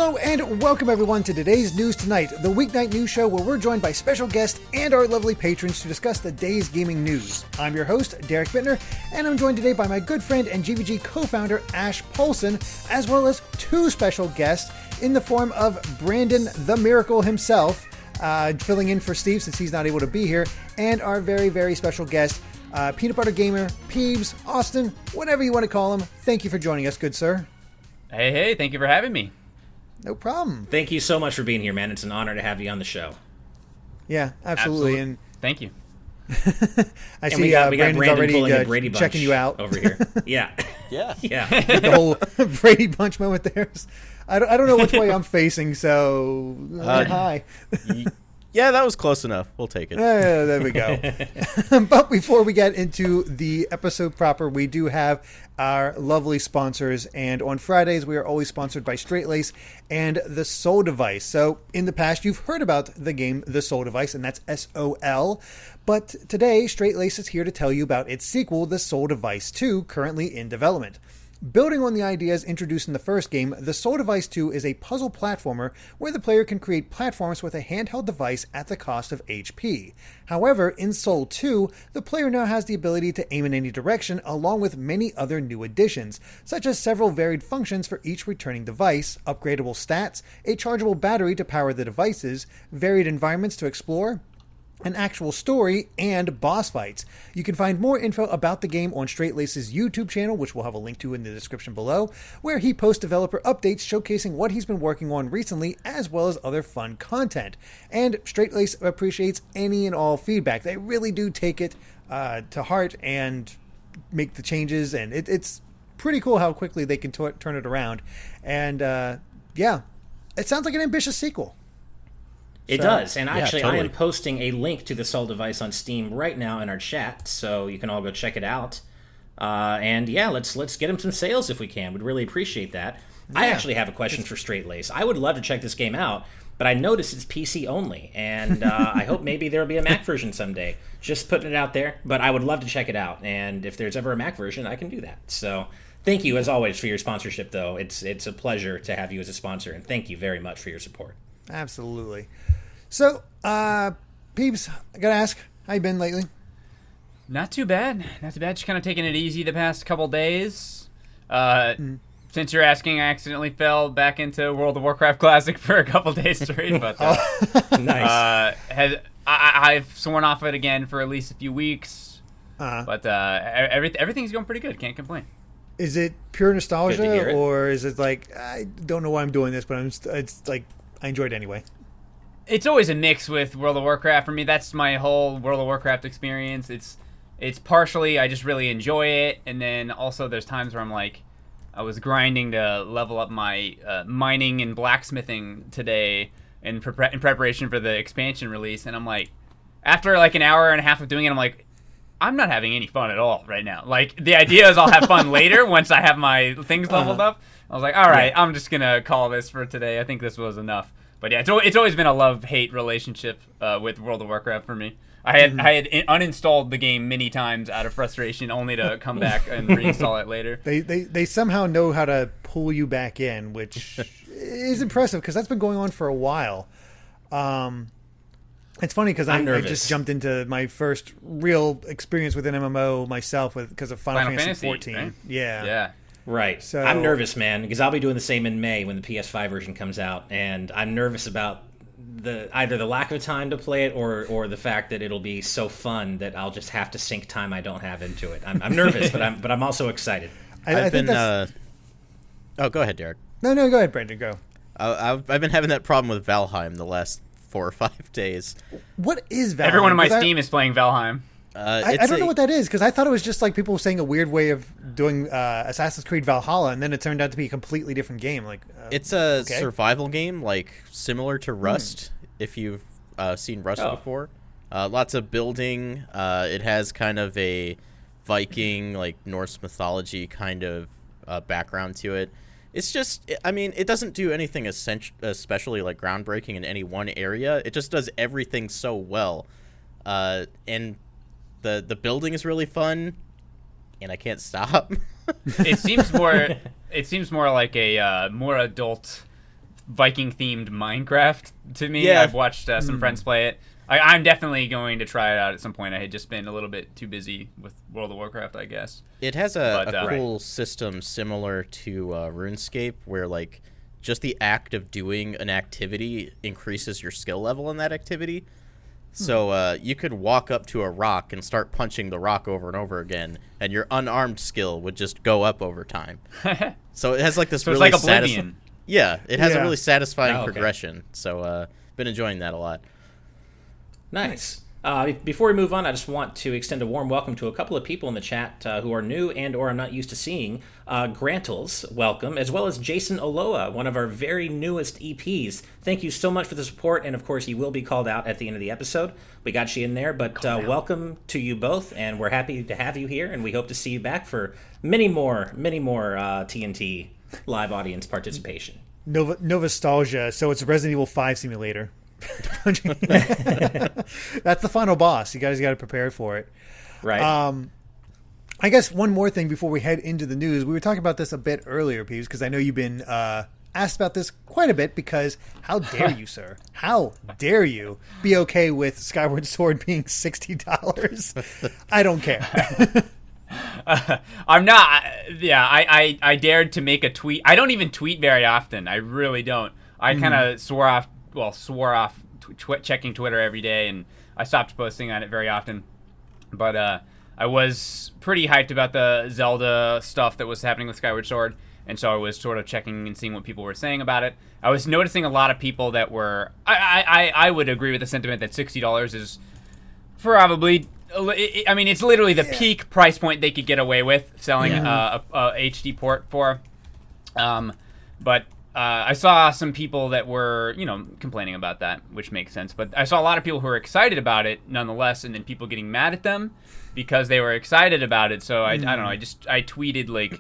Hello and welcome everyone to today's News Tonight, the weeknight news show where we're joined by special guests and our lovely patrons to discuss the day's gaming news. I'm your host, Derek Bittner, and I'm joined today by my good friend and GVG co-founder, Ash Paulson, as well as two special guests in the form of Brandon the Miracle himself, filling in for Steve since he's not able to be here, and our very, very special guest, Peanut Butter Gamer, Peebs, Austin, whatever you want to call him. Thank you for joining us, good sir. Hey, thank you for having me. No problem. Thank you so much for being here, man. It's an honor to have you on the show. Yeah, absolutely. And thank you. I see Brandon's already checking you out over here. Yeah. The whole Brady Bunch moment there. I don't know which way I'm facing, so hi. Yeah, that was close enough. We'll take it. There we go. But before we get into the episode proper, we do have our lovely sponsors. And on Fridays, we are always sponsored by Straight Lace and The Soul Device. So in the past, you've heard about the game The Soul Device, and that's SOL. But today, Straight Lace is here to tell you about its sequel, The Soul Device 2, currently in development. Building on the ideas introduced in the first game, The Soul Device 2 is a puzzle platformer where the player can create platforms with a handheld device at the cost of HP. However, in Soul 2, the player now has the ability to aim in any direction along with many other new additions, such as several varied functions for each returning device, upgradable stats, a chargeable battery to power the devices, varied environments to explore, an actual story, and boss fights. You can find more info about the game on Straight Lace's YouTube channel, which we'll have a link to in the description below, where he posts developer updates showcasing what he's been working on recently, as well as other fun content. And Straight Lace appreciates any and all feedback. They really do take it to heart and make the changes, and it's pretty cool how quickly they can turn it around. And it sounds like an ambitious sequel. It does, and actually totally. I am posting a link to the Soul Device on Steam right now in our chat, so you can all go check it out. Let's get him some sales if we can. We'd really appreciate that. Yeah. I actually have a question for Straight Lace. I would love to check this game out, but I noticed it's PC only, and I hope maybe there'll be a Mac version someday. Just putting it out there, but I would love to check it out, and if there's ever a Mac version, I can do that. So thank you, as always, for your sponsorship, though. It's a pleasure to have you as a sponsor, and thank you very much for your support. Absolutely. So, Peebs, I gotta ask, how you been lately? Not too bad. Just kind of taking it easy the past couple days. Since you're asking, I accidentally fell back into World of Warcraft Classic for a couple days straight. But Nice. I've sworn off it again for at least a few weeks. But everything's going pretty good. Can't complain. Is it pure nostalgia, or is it like, I don't know why I'm doing this, but it's like I enjoyed it anyway? It's always a mix with World of Warcraft. For me, that's my whole World of Warcraft experience. It's partially I just really enjoy it, and then also there's times where I'm like, I was grinding to level up my mining and blacksmithing today in preparation for the expansion release, and I'm like, after like an hour and a half of doing it, I'm like, I'm not having any fun at all right now. Like, the idea is I'll have fun later once I have my things leveled up. I was like, all right, I'm just gonna call this for today. I think this was enough. But yeah, it's always been a love-hate relationship with World of Warcraft for me. I had uninstalled the game many times out of frustration, only to come back and reinstall it later. They somehow know how to pull you back in, which is impressive because that's been going on for a while. It's funny because I just jumped into my first real experience with an MMO myself because of Final Fantasy XIV. Right? Yeah. Right. So I'm nervous, man, because I'll be doing the same in May when the PS5 version comes out, and I'm nervous about either the lack of time to play it or the fact that it'll be so fun that I'll just have to sink time I don't have into it. I'm nervous, but I'm also excited. I've been. Oh, go ahead, Derek. No, go ahead, Brandon. Go. I've been having that problem with Valheim the last 4 or 5 days. What is Valheim? Everyone on my Steam is playing Valheim. I don't know what that is, because I thought it was just like people saying a weird way of doing Assassin's Creed Valhalla, and then it turned out to be a completely different game. Like, it's a survival game, like similar to Rust, if you've seen Rust before. Lots of building. It has kind of a Viking, like Norse mythology kind of background to it. It's just, I mean, it doesn't do anything especially like groundbreaking in any one area. It just does everything so well, and the building is really fun, and I can't stop. It seems more like a more adult Viking-themed Minecraft to me. Yeah. I've watched some friends play it. I'm definitely going to try it out at some point. I had just been a little bit too busy with World of Warcraft, I guess. It has a cool system similar to RuneScape, where like just the act of doing an activity increases your skill level in that activity. So you could walk up to a rock and start punching the rock over and over again, and your unarmed skill would just go up over time. So it has like this really it's like Oblivion. Yeah, it has a really satisfying okay. progression. So been enjoying that a lot. Nice. Before we move on, I just want to extend a warm welcome to a couple of people in the chat who are new and or I'm not used to seeing. Grantles, welcome, as well as Jason Oloa, one of our very newest EPs. Thank you so much for the support, and of course you will be called out at the end of the episode. We got you in there, but welcome to you both, and we're happy to have you here, and we hope to see you back for many more TNT live audience participation. Novastalgia, so it's a Resident Evil 5 simulator. That's the final boss. You guys got to prepare for it. Right. I guess one more thing before we head into the news. We were talking about this a bit earlier, Peeves, because I know you've been asked about this quite a bit, because how dare you, sir? How dare you be okay with Skyward Sword being $60? I don't care. I'm not. Yeah, I dared to make a tweet. I don't even tweet very often. I really don't. I kind of swore off checking Twitter every day, and I stopped posting on it very often. But I was pretty hyped about the Zelda stuff that was happening with Skyward Sword, and so I was sort of checking and seeing what people were saying about it. I was noticing a lot of people that were... I would agree with the sentiment that $60 is probably... I mean, it's literally the peak price point they could get away with selling a HD port for. But I saw some people that were, complaining about that, which makes sense. But I saw a lot of people who were excited about it, nonetheless, and then people getting mad at them because they were excited about it. So I don't know. I tweeted like,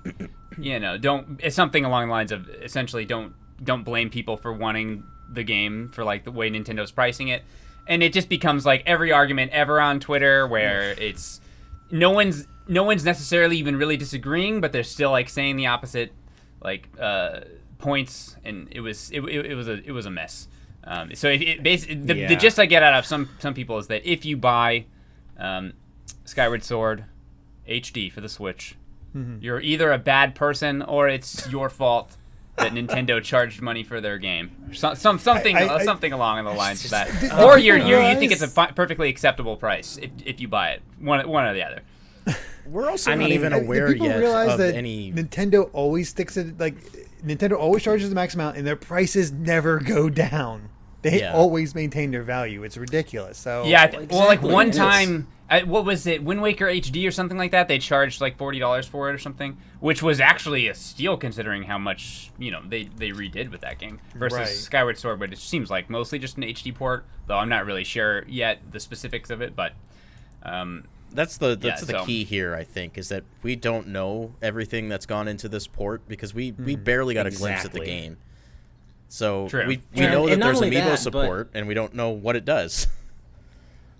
it's something along the lines of essentially don't blame people for wanting the game for like the way Nintendo's pricing it. And it just becomes like every argument ever on Twitter where it's no one's necessarily even really disagreeing, but they're still like saying the opposite points, and it was a mess. So the gist I get out of some people is that if you buy Skyward Sword HD for the Switch, you're either a bad person or it's your fault that Nintendo charged money for their game. Something along the lines of that. Or you think it's a perfectly acceptable price if you buy it. One or the other. We're also not even aware people yet realize of that any... Nintendo always sticks it, like, Nintendo always charges the max amount and their prices never go down. They always maintain their value. It's ridiculous. So one time, what was it, Wind Waker HD or something like that? They charged like $40 for it or something, which was actually a steal considering how much they redid with that game versus Skyward Sword, but it seems like mostly just an HD port. Though I'm not really sure yet the specifics of it, but that's the key here. I think is that we don't know everything that's gone into this port because we barely got a glimpse at the game. So we know that there's amiibo support, and we don't know what it does.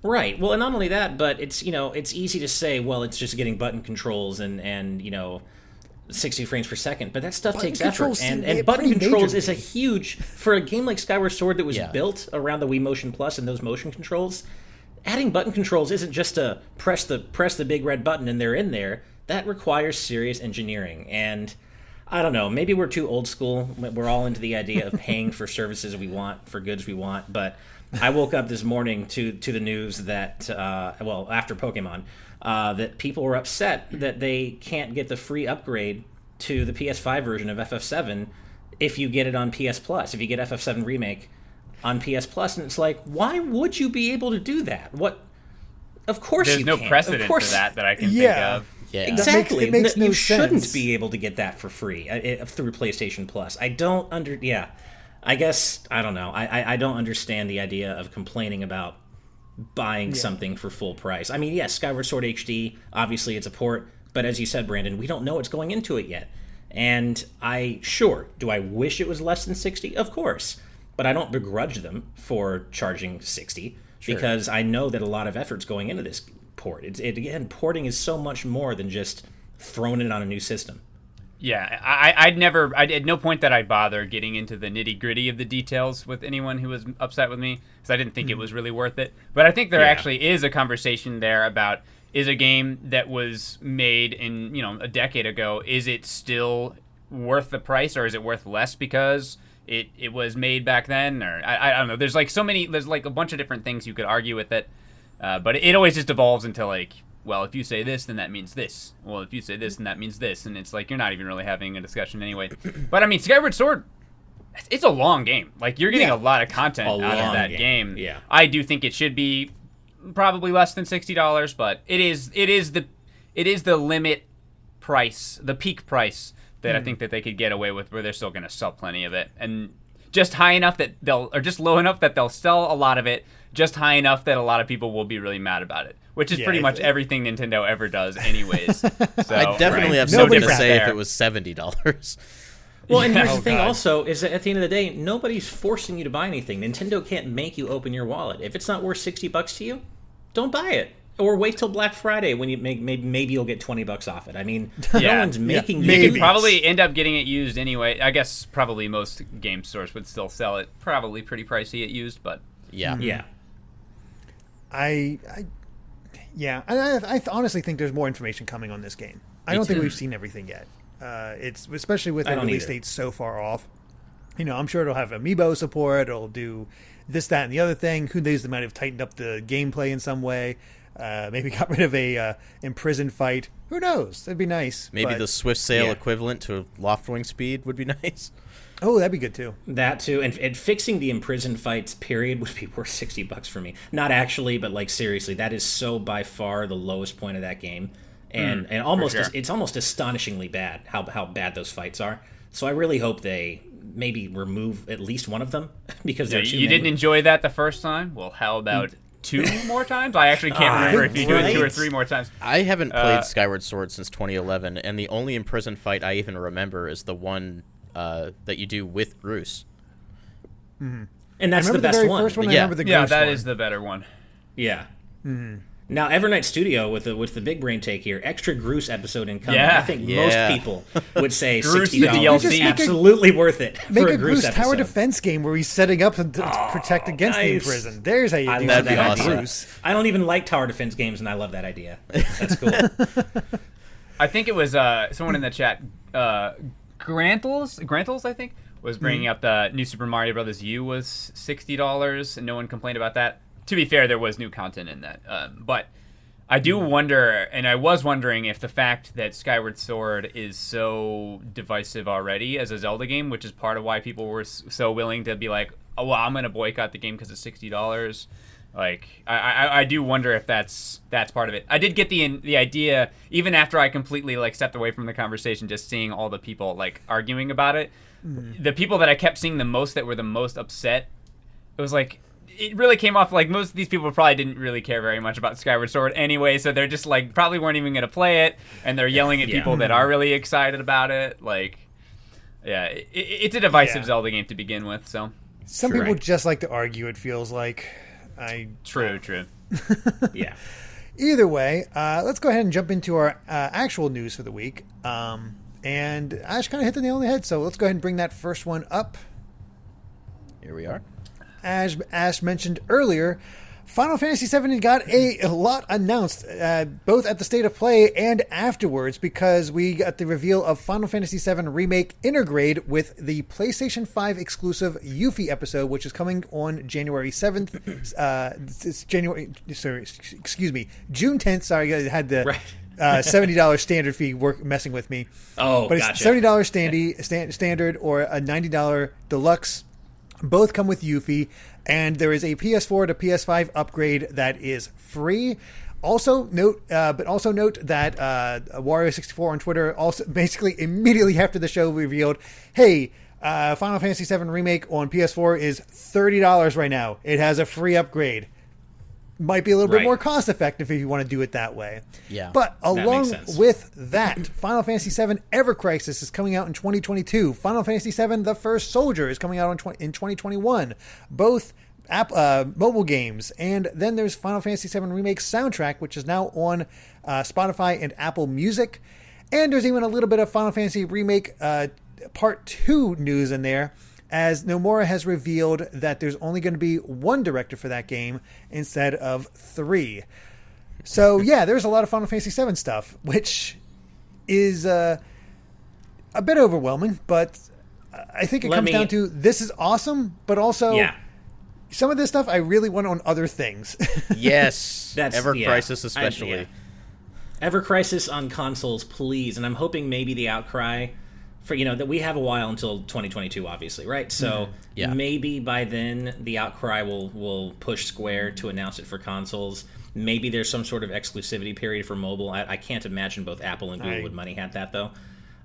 Right. Well, and not only that, but it's it's easy to say, well, it's just getting button controls and 60 frames per second, but that stuff takes effort. And button controls is a huge for a game like Skyward Sword that was built around the Wii Motion Plus and those motion controls. Adding button controls isn't just to press the big red button and they're in there. That requires serious engineering. And I don't know, maybe we're too old school. We're all into the idea of paying for services we want, for goods we want. But I woke up this morning to the news that, after Pokemon, that people were upset that they can't get the free upgrade to the PS5 version of FF7 if you get it on PS Plus, if you get FF7 Remake on PS Plus. And it's like, why would you be able to do that? What? Of course you can't. There's no precedent for that I can think of. Yeah, exactly. It makes no you sense. Shouldn't be able to get that for free through PlayStation Plus. I guess I don't know. I don't understand the idea of complaining about buying something for full price. I mean, yes, Skyward Sword HD, obviously it's a port, but as you said, Brandon, we don't know what's going into it yet. And do I wish it was less than 60? Of course. But I don't begrudge them for charging 60 because I know that a lot of effort's going into this port. Again, porting is so much more than just throwing it on a new system. Yeah, I'd never. At no point that I'd bother getting into the nitty gritty of the details with anyone who was upset with me, because I didn't think it was really worth it. But I think there actually is a conversation there about, is a game that was made in a decade ago, is it still worth the price, or is it worth less because it was made back then? Or I don't know. There's like a bunch of different things you could argue with it, but it always just evolves into like, well, if you say this, then that means this. Well, if you say this, then that means this. And it's like, you're not even really having a discussion anyway. But, I mean, Skyward Sword, it's a long game. Like, you're getting a lot of content out of that game. Yeah. I do think it should be probably less than $60, but it is the limit price, the peak price that I think that they could get away with, where they're still going to sell plenty of it. And just high enough that just low enough that they'll sell a lot of it, just high enough that a lot of people will be really mad about it. Which is pretty much everything Nintendo ever does anyways. So, I definitely have something to say if it was $70. Well, and here's the thing also, is that at the end of the day, nobody's forcing you to buy anything. Nintendo can't make you open your wallet. If it's not worth $60 to you, don't buy it. Or wait till Black Friday when you maybe you'll get $20 off it. I mean, no one's making you. You could probably end up getting it used anyway. I guess probably most game stores would still sell it probably pretty pricey at used, but... Yeah. Yeah. I honestly think there's more information coming on this game. I don't think we've seen everything yet. It's especially with the release date so far off. I'm sure it'll have amiibo support. It'll do this, that, and the other thing. Who knows? They might have tightened up the gameplay in some way. Maybe got rid of a imprisoned fight. Who knows? That'd be nice. Maybe the Swift Sail equivalent to Loftwing Speed would be nice. Oh, that'd be good too. That too, and fixing the imprisoned fights period would be worth $60 for me. Not actually, but like seriously, that is so by far the lowest point of that game, and almost it's almost astonishingly bad how bad those fights are. So I really hope they maybe remove at least one of them because they're too you many. didn't enjoy that the first time. Well, how about 2 more times? I actually can't remember if you do it 2 or 3 more times. I haven't played Skyward Sword since 2011, and the only imprisoned fight I even remember is the one that you do with Bruce. Mm-hmm. And that's the best one. First one yeah, I remember the Bruce that one. is the better one. Yeah. Mm-hmm. Now, Evernight Studio, with the big brain take here, extra Groose episode incoming. Yeah. I think most people would say Groose $60. the DLC. Absolutely worth it. Make for a Groose episode. tower defense game where he's setting up to protect against the imprisoned. There's how you do that'd be that. awesome. Bruce. I don't even like tower defense games, and I love that idea. That's cool. I think it was someone in the chat, Grantles, I think, was bringing up the new Super Mario Bros. U was $60, and no one complained about that. To be fair, there was new content in that. But I do wonder, and I was wondering if the fact that Skyward Sword is so divisive already as a Zelda game, which is part of why people were so willing to be like, oh, well, I'm going to boycott the game because it's $60. Like, I do wonder if that's part of it. I did get the idea, even after I completely stepped away from the conversation, just seeing all the people arguing about it. The people that I kept seeing the most that were the most upset, it was like, it really came off like most of these people probably didn't really care very much about Skyward Sword anyway, so they're just probably weren't even going to play it, and they're yelling at people that are really excited about it. It's a divisive Zelda game to begin with, so. Some people just like to argue, it feels like. True. Yeah. Either way, let's go ahead and jump into our actual news for the week. And Ash kind of hit the nail on the head, so let's go ahead and bring that first one up. Here we are. As Ash mentioned earlier, Final Fantasy VII got a lot announced, both at the State of Play and afterwards, because we got the reveal of Final Fantasy VII Remake Intergrade with the PlayStation 5 exclusive Yuffie episode, which is coming on January 7th. It's June 10th. Sorry, I had the $70 standard fee messing with me. Oh, but gotcha. It's $70 standard or a $90 deluxe. Both come with Yuffie, and there is a PS4 to PS5 upgrade that is free. Also note that Wario64 on Twitter also basically immediately after the show revealed, hey, Final Fantasy VII Remake on PS4 is $30 right now. It has a free upgrade. Might be a little bit more cost effective if you want to do it that way. Yeah. But along with that, Final Fantasy VII Ever Crisis is coming out in 2022. Final Fantasy VII The First Soldier is coming out in 2021. Both mobile games. And then there's Final Fantasy VII Remake soundtrack, which is now on Spotify and Apple Music. And there's even a little bit of Final Fantasy Remake Part 2 news in there, as Nomura has revealed that there's only going to be one director for that game instead of 3. So, yeah, there's a lot of Final Fantasy VII stuff, which is a bit overwhelming, but I think it comes down to this is awesome, but also some of this stuff I really want on other things. Yes, Ever Crisis especially. Ever Crisis on consoles, please. And I'm hoping maybe the outcry for, that we have a while until 2022, obviously, right? So maybe by then the outcry will push Square to announce it for consoles. Maybe there's some sort of exclusivity period for mobile. I can't imagine both Apple and Google would money hat that, though.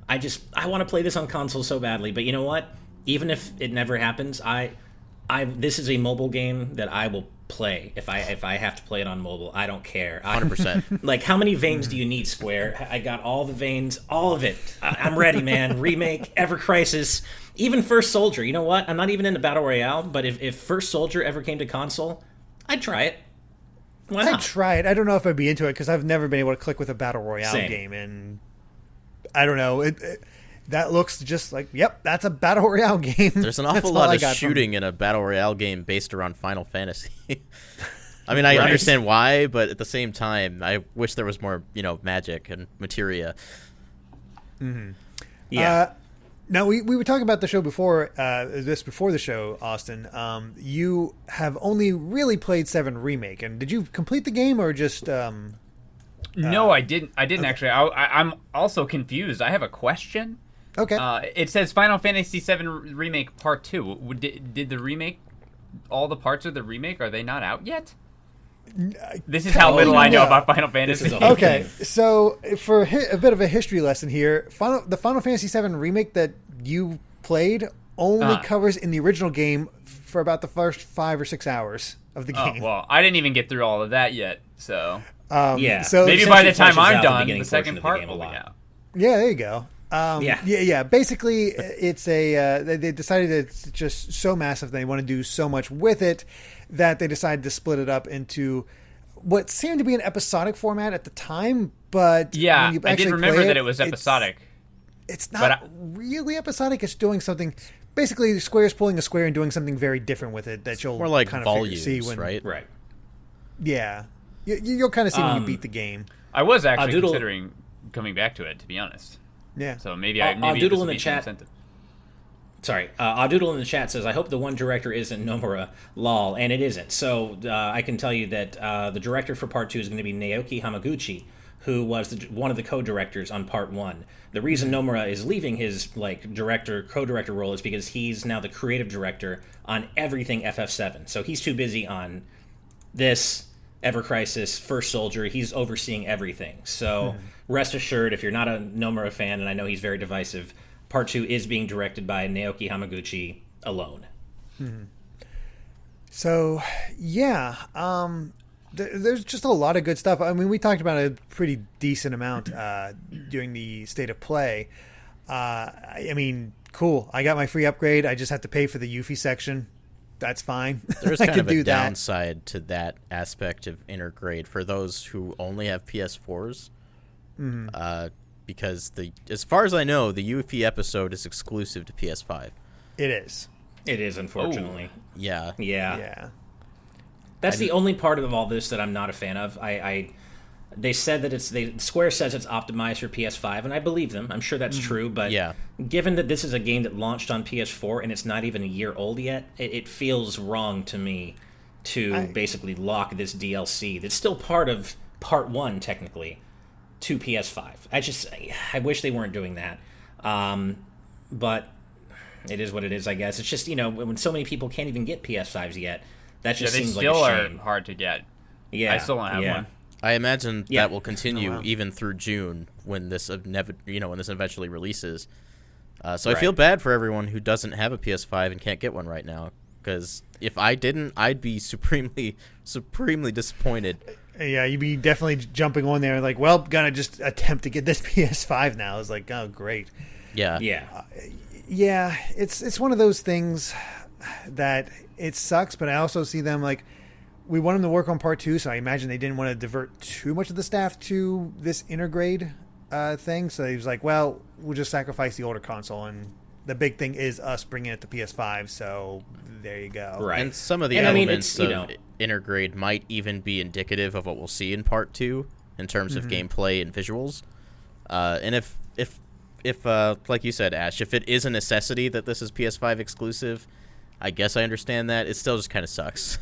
I want to play this on console so badly, but you know what? Even if it never happens, this is a mobile game that I will play if I have to play it on mobile. I don't care. 100%. Like, how many veins do you need, Square? I got all the veins, all of it. I'm ready, man. Remake, Ever Crisis, even First Soldier. You know what? I'm not even into Battle Royale, but if First Soldier ever came to console, I'd try it. Why not? I'd try it. I don't know if I'd be into it because I've never been able to click with a Battle Royale Same. game, and I don't know. That looks just like, yep, that's a Battle Royale game. There's an awful lot of shooting in a Battle Royale game based around Final Fantasy. I mean, I understand why, but at the same time, I wish there was more, magic and materia. Mm-hmm. Yeah. Now, we were talking about the show before the show, Austin. You have only really played 7 Remake, and did you complete the game or just... No, I didn't actually. I'm also confused. I have a question. Okay. It says Final Fantasy VII Remake Part 2. Did the remake, all the parts of the remake, are they not out yet? This is how little I know about Final Fantasy. Okay, so for a bit of a history lesson here, the Final Fantasy VII Remake that you played only covers in the original game for about the first 5 or 6 hours of the game. Well, I didn't even get through all of that yet, so... So maybe by the time I'm done, the second part will be out. Yeah, there you go. Basically, it's they decided it's just so massive they want to do so much with it that they decided to split it up into what seemed to be an episodic format at the time. But yeah, when you I did remember that it was episodic. It's not really episodic. It's doing something. Basically, Square's pulling a square and doing something very different with it that you'll more like kind of volumes, see when, right? Yeah, you'll kind of see when you beat the game. I was actually considering coming back to it, to be honest. Yeah. So maybe Doodle in the chat. Sorry, Doodle in the chat says, "I hope the one director isn't Nomura." Lol, and it isn't. So I can tell you that the director for Part 2 is going to be Naoki Hamaguchi, who was one of the co-directors on Part 1. The reason Nomura is leaving his co-director role is because he's now the creative director on everything FF7. So he's too busy on this, Ever Crisis, First Soldier. He's overseeing everything. So rest assured, if you're not a Nomura fan, and I know he's very divisive, Part 2 is being directed by Naoki Hamaguchi alone. So, yeah, there's just a lot of good stuff. I mean, we talked about a pretty decent amount during the State of Play. I mean, cool. I got my free upgrade. I just have to pay for the Yuffie section. That's fine. There's kind of a downside to that aspect of Intergrade for those who only have PS4s. Because as far as I know, the Yuffie episode is exclusive to PS5. It is. It is, unfortunately. Yeah. That's the only part of all this that I'm not a fan of. They said that Square says it's optimized for PS5, and I believe them. I'm sure that's true, but given that this is a game that launched on PS4 and it's not even a year old yet, it feels wrong to me to basically lock this DLC that's still part of Part 1, technically, to PS5. I wish they weren't doing that. But it is what it is, I guess. It's just, when so many people can't even get PS5s yet, that just seems like a shame. They still are hard to get. Yeah. I still don't have one. I imagine that will continue even through June when this eventually releases. So I feel bad for everyone who doesn't have a PS5 and can't get one right now, because if I didn't, I'd be supremely disappointed. Yeah, you'd be definitely jumping on there like, well, gonna just attempt to get this PS5 now. It's like, oh, great. Yeah. Yeah, it's one of those things that it sucks, but I also see them like, we want them to work on Part 2, so I imagine they didn't want to divert too much of the staff to this Intergrade thing. So he was like, well, we'll just sacrifice the older console, and the big thing is us bringing it to PS5. So there you go. Right. And some of the elements of Intergrade might even be indicative of what we'll see in Part 2 in terms of gameplay and visuals. And if like you said, Ash, if it is a necessity that this is PS5 exclusive, I guess I understand that. It still just kind of sucks.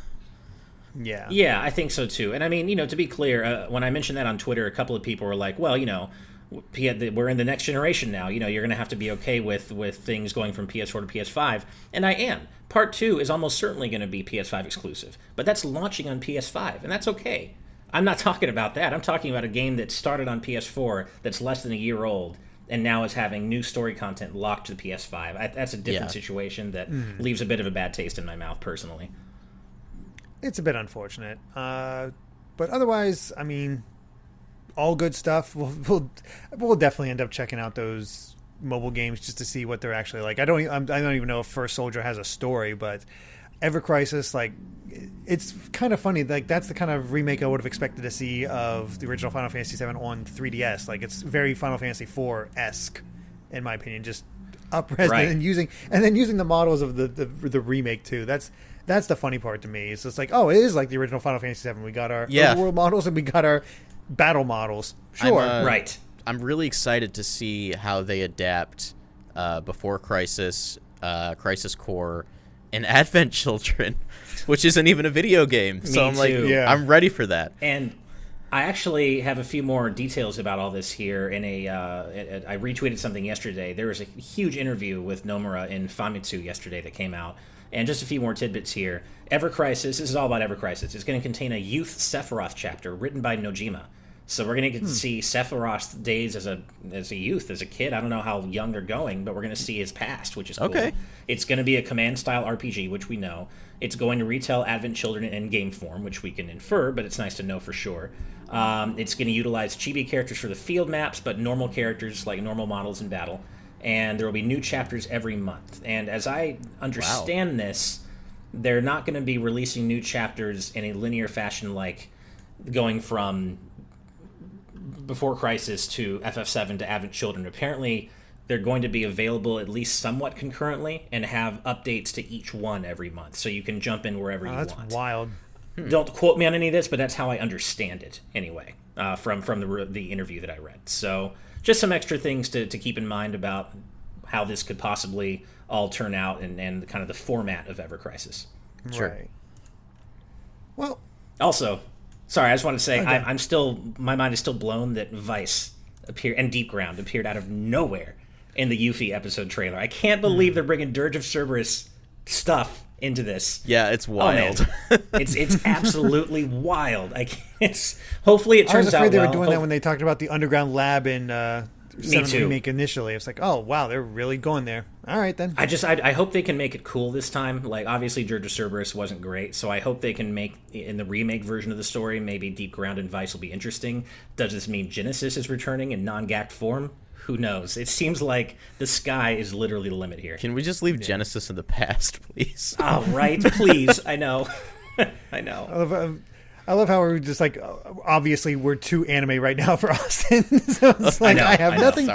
Yeah. Yeah, I think so too. And I mean, to be clear, when I mentioned that on Twitter, a couple of people were like, well, we're in the next generation now. You're going to have to be okay with things going from PS4 to PS5. And I am. Part 2 is almost certainly going to be PS5 exclusive. But that's launching on PS5, and that's okay. I'm not talking about that. I'm talking about a game that started on PS4 that's less than a year old and now is having new story content locked to the PS5. That's a different situation that leaves a bit of a bad taste in my mouth, personally. It's a bit unfortunate. But otherwise, I mean, all good stuff. We'll definitely end up checking out those mobile games just to see what they're actually like. I don't even know if First Soldier has a story, but Ever Crisis, like, it's kind of funny. Like, that's the kind of remake I would have expected to see of the original Final Fantasy VII on 3DS. Like, it's very Final Fantasy IV-esque, in my opinion. Just up-res and using the models of the remake too. That's the funny part to me. It's just like, oh, it is like the original Final Fantasy VII. We got our overworld models and we got our battle models. Sure, right. I'm really excited to see how they adapt Before Crisis, Crisis Core, and Advent Children, which isn't even a video game. So I'm like, I'm ready for that. And I actually have a few more details about all this here. I retweeted something yesterday. There was a huge interview with Nomura in Famitsu yesterday that came out. And just a few more tidbits here. Ever Crisis, this is all about Ever Crisis. It's going to contain a youth Sephiroth chapter written by Nojima. So we're going to get to see Sephiroth's days as a youth, as a kid. I don't know how young they're going, but we're going to see his past, which is cool. Okay. It's going to be a command-style RPG, which we know. It's going to retell Advent Children in game form, which we can infer, but it's nice to know for sure. It's going to utilize chibi characters for the field maps, but normal characters, like normal models in battle. And there will be new chapters every month. And as I understand this, they're not going to be releasing new chapters in a linear fashion, like going from Before Crisis to FF7 to Advent Children. Apparently, they're going to be available at least somewhat concurrently and have updates to each one every month, so you can jump in wherever you want. That's wild. Don't quote me on any of this, but that's how I understand it anyway, from the interview that I read. So just some extra things to keep in mind about how this could possibly all turn out and kind of the format of Ever Crisis. Sure. Right. Well, also, sorry, I just want to say my mind is still blown that Vice and Deep Ground appeared out of nowhere in the Yuffie episode trailer. I can't believe they're bringing Dirge of Cerberus stuff into this. Yeah, it's wild. Oh, it's absolutely wild. Hopefully it turns out well. I was afraid they were doing that when they talked about the underground lab in VII Remake initially. It's like, oh wow, they're really going there. All right then. I hope they can make it cool this time. Like, obviously Dirge of Cerberus wasn't great, so I hope they can make in the remake version of the story, maybe Deep Ground and Vice will be interesting. Does this mean Genesis is returning in non-gacked form? Who knows? It seems like the sky is literally the limit here. Can we just leave Genesis in the past, please? Oh, right, please. I know. I know. I love how we're just like, obviously we're too anime right now for Austin. So it's like I have nothing to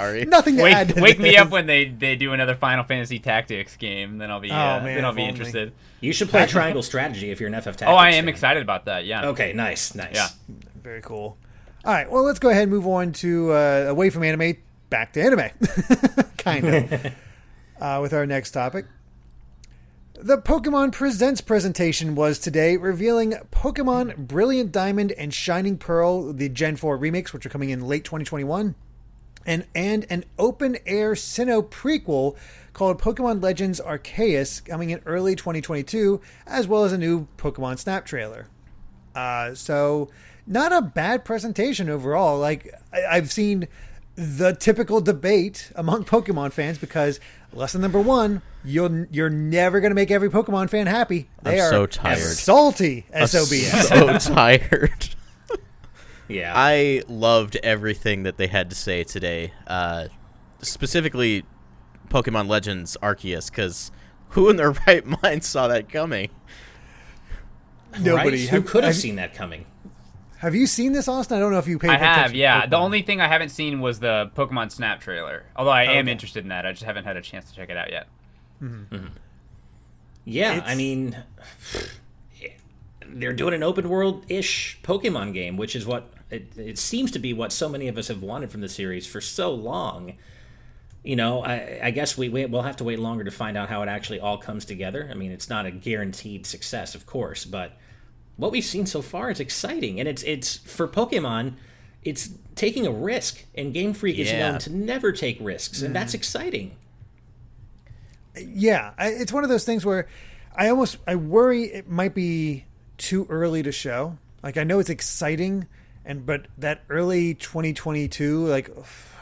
add to wake me this. up when they do another Final Fantasy Tactics game. Then I'll be interested. You should play Triangle Strategy if you're an FF Tactics. Oh, I am excited about that. Yeah. Okay. Nice. Yeah. Very cool. All right. Well, let's go ahead and move on to away from anime, back to anime, kind of, with our next topic. The Pokémon Presents presentation was today, revealing Pokémon Brilliant Diamond and Shining Pearl, the Gen 4 remakes, which are coming in late 2021, and an open-air Sinnoh prequel called Pokémon Legends Arceus, coming in early 2022, as well as a new Pokémon Snap trailer. So, not a bad presentation overall. Like, I've seen the typical debate among Pokemon fans because lesson number one, you're never going to make every Pokemon fan happy. They are so tired. Salty SOBs. So tired. Yeah. I loved everything that they had to say today. Specifically Pokemon Legends Arceus, because who in their right mind saw that coming? Nobody. Right? Who could have seen that coming? Have you seen this, Austin? I don't know if you paid I attention. have, to yeah. Pokemon. The only thing I haven't seen was the Pokemon Snap trailer. Although I am Okay. interested in that. I just haven't had a chance to check it out yet. Yeah, I mean, they're doing an open world-ish Pokemon game, which is what it seems to be what so many of us have wanted from the series for so long. You know, I guess we'll have to wait longer to find out how it actually all comes together. I mean, it's not a guaranteed success, of course, but what we've seen so far is exciting, and it's for Pokemon, it's taking a risk, and Game Freak is known to never take risks, and that's exciting. Yeah, it's one of those things where I worry it might be too early to show. Like, I know it's exciting, but that early 2022, like,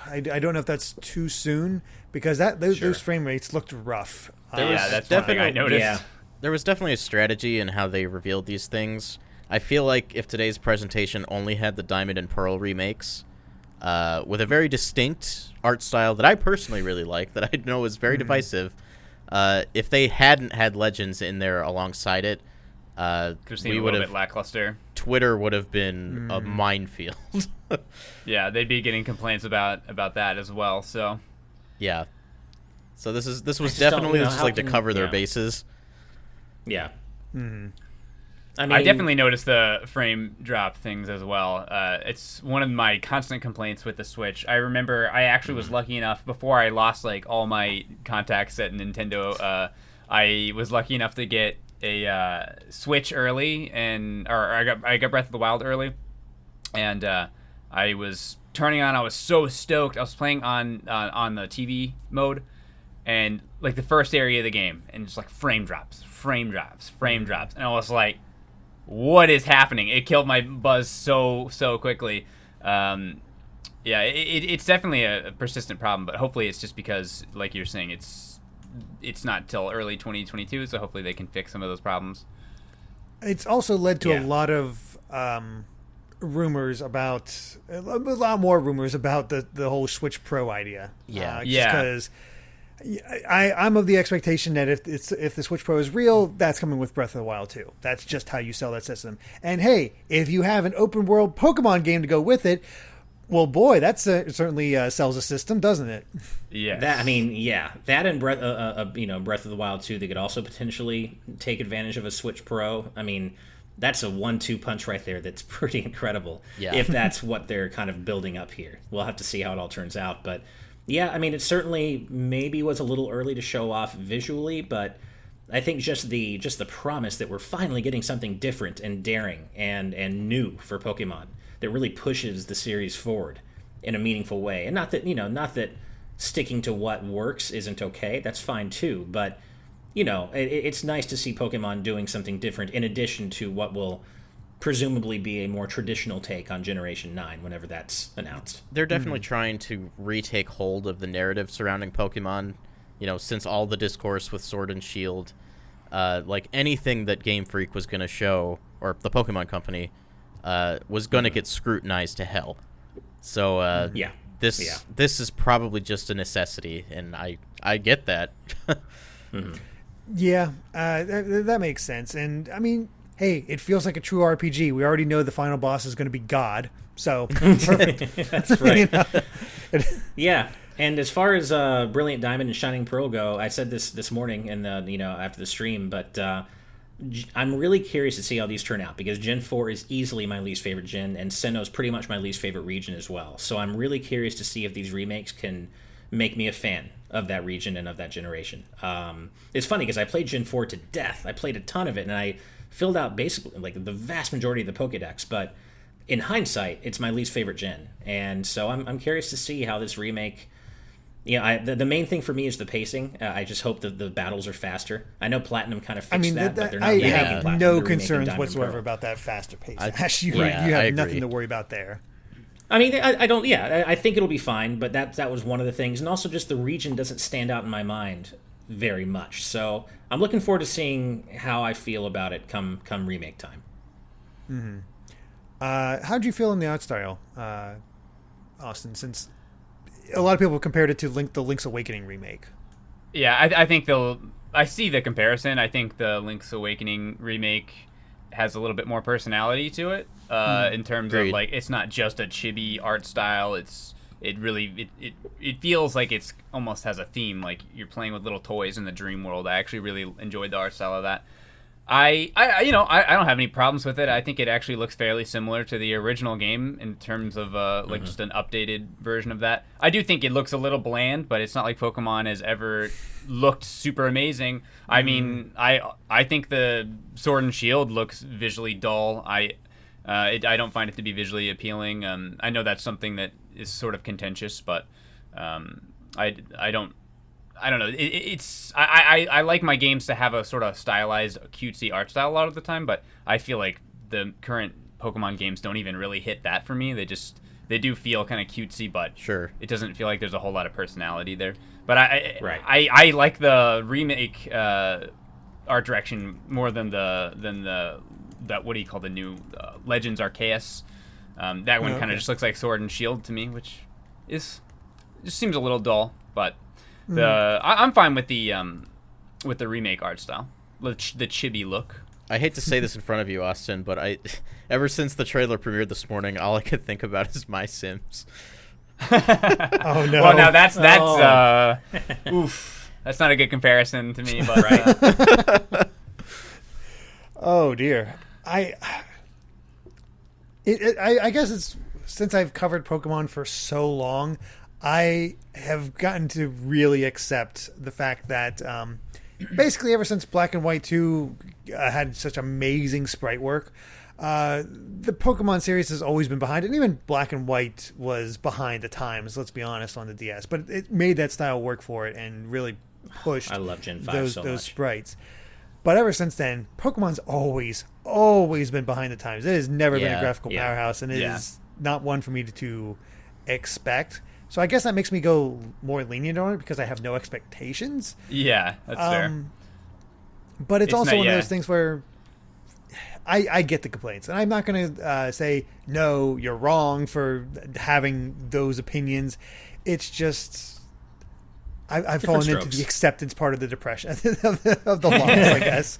I don't know if that's too soon, because those frame rates looked rough. That's one thing I noticed. Yeah. There was definitely a strategy in how they revealed these things. I feel like if today's presentation only had the Diamond and Pearl remakes, with a very distinct art style that I personally really like, that I know is very divisive, if they hadn't had Legends in there alongside it, we would have bit lackluster. Twitter would have been a minefield. Yeah, they'd be getting complaints about that as well. So yeah. So this was just don't definitely know just how like to can- cover their yeah. bases. Yeah. I mean, I definitely noticed the frame drop things as well. It's one of my constant complaints with the Switch. I remember I actually was lucky enough before I lost like all my contacts at Nintendo. I was lucky enough to get a Switch early, I got Breath of the Wild early, and I was turning on. I was so stoked. I was playing on the TV mode, and like the first area of the game, and just like frame drops, and I was like, what is happening? It killed my buzz so quickly. Yeah, it's definitely a persistent problem, but hopefully it's just because, like you're saying, it's not till early 2022, so hopefully they can fix some of those problems. It's also led to a Yeah. lot of rumors about a lot more rumors about the whole Switch Pro idea. Yeah. Because I'm of the expectation that if the Switch Pro is real, that's coming with Breath of the Wild 2. That's just how you sell that system. And hey, if you have an open world Pokemon game to go with it, well, boy, that certainly sells a system, doesn't it? Yeah. that and Breath of the Wild 2, they could also potentially take advantage of a Switch Pro. I mean, that's a 1-2 punch right there. That's pretty incredible. Yeah. If that's what they're kind of building up here, we'll have to see how it all turns out. But yeah, I mean, it certainly maybe was a little early to show off visually, but I think just the promise that we're finally getting something different and daring and new for Pokemon that really pushes the series forward in a meaningful way. And not that sticking to what works isn't okay. That's fine too. But, it's nice to see Pokemon doing something different in addition to what will presumably be a more traditional take on Generation 9 whenever that's announced. They're definitely trying to retake hold of the narrative surrounding Pokemon, since all the discourse with Sword and Shield. Like anything that Game Freak was going to show, or the Pokemon Company, was going to get scrutinized to hell. So this is probably just a necessity, and I get that. Yeah, that makes sense. And I mean, hey, it feels like a true RPG. We already know the final boss is going to be God, so perfect. That's right. You know? Yeah, and as far as Brilliant Diamond and Shining Pearl go, I said this morning in the after the stream, but I'm really curious to see how these turn out because Gen 4 is easily my least favorite gen, and Sinnoh's pretty much my least favorite region as well. So I'm really curious to see if these remakes can make me a fan of that region and of that generation. It's funny because I played Gen 4 to death. I played a ton of it, and I filled out basically like the vast majority of the Pokédex, but in hindsight, it's my least favorite gen. And so I'm curious to see how this remake... the main thing for me is the pacing. I just hope that the battles are faster. I know Platinum kind of fixed that, but they're not I remaking have Platinum. no They're remaking concerns Diamond and whatsoever Pearl. about that faster pace. You I have agree. nothing to worry about there. I mean, I don't. Yeah, I think it'll be fine. But that was one of the things, and also just the region doesn't stand out in my mind very much. So I'm looking forward to seeing how I feel about it come remake time. How'd you feel in the art style, Austin? Since a lot of people compared it to the Link's Awakening remake. Yeah, I think I see the comparison. I think the Link's Awakening remake has a little bit more personality to it in terms of like it's not just a chibi art style. It feels like it's almost has a theme, like you're playing with little toys in the dream world. I actually really enjoyed the art style of that. I don't have any problems with it. I think it actually looks fairly similar to the original game in terms of like just an updated version of that. I do think it looks a little bland, but it's not like Pokemon has ever looked super amazing. I mean, I think the Sword and Shield looks visually dull. I don't find it to be visually appealing. I know that's something that is sort of contentious, but I don't know. I like my games to have a sort of stylized, cutesy art style a lot of the time, but I feel like the current Pokemon games don't even really hit that for me. They do feel kind of cutesy, but Sure. it doesn't feel like there's a whole lot of personality there. But I like the remake art direction more than the what do you call the new Legends Arceus? That one kind of just looks like Sword and Shield to me, which just seems a little dull, but. I'm fine with the remake art style, the chibi look. I hate to say this in front of you, Austin, but ever since the trailer premiered this morning, all I could think about is My Sims. Oh no! Well, now that's oof. That's not a good comparison to me, but Right. Oh dear. I guess it's since I've covered Pokemon for so long, I have gotten to really accept the fact that basically ever since Black and White 2 had such amazing sprite work, the Pokemon series has always been behind it. And even Black and White was behind the times, let's be honest, on the DS. But it made that style work for it and really pushed I love Gen 5 those sprites. But ever since then, Pokemon's always been behind the times. It has never been a graphical powerhouse, and it is not one for me to expect. So I guess that makes me go more lenient on it because I have no expectations. yeah, that's fair. But it's also one of those things where I get the complaints. And I'm not going to say, no, you're wrong for having those opinions. It's just I've fallen into the acceptance part of the depression of the loss, I guess.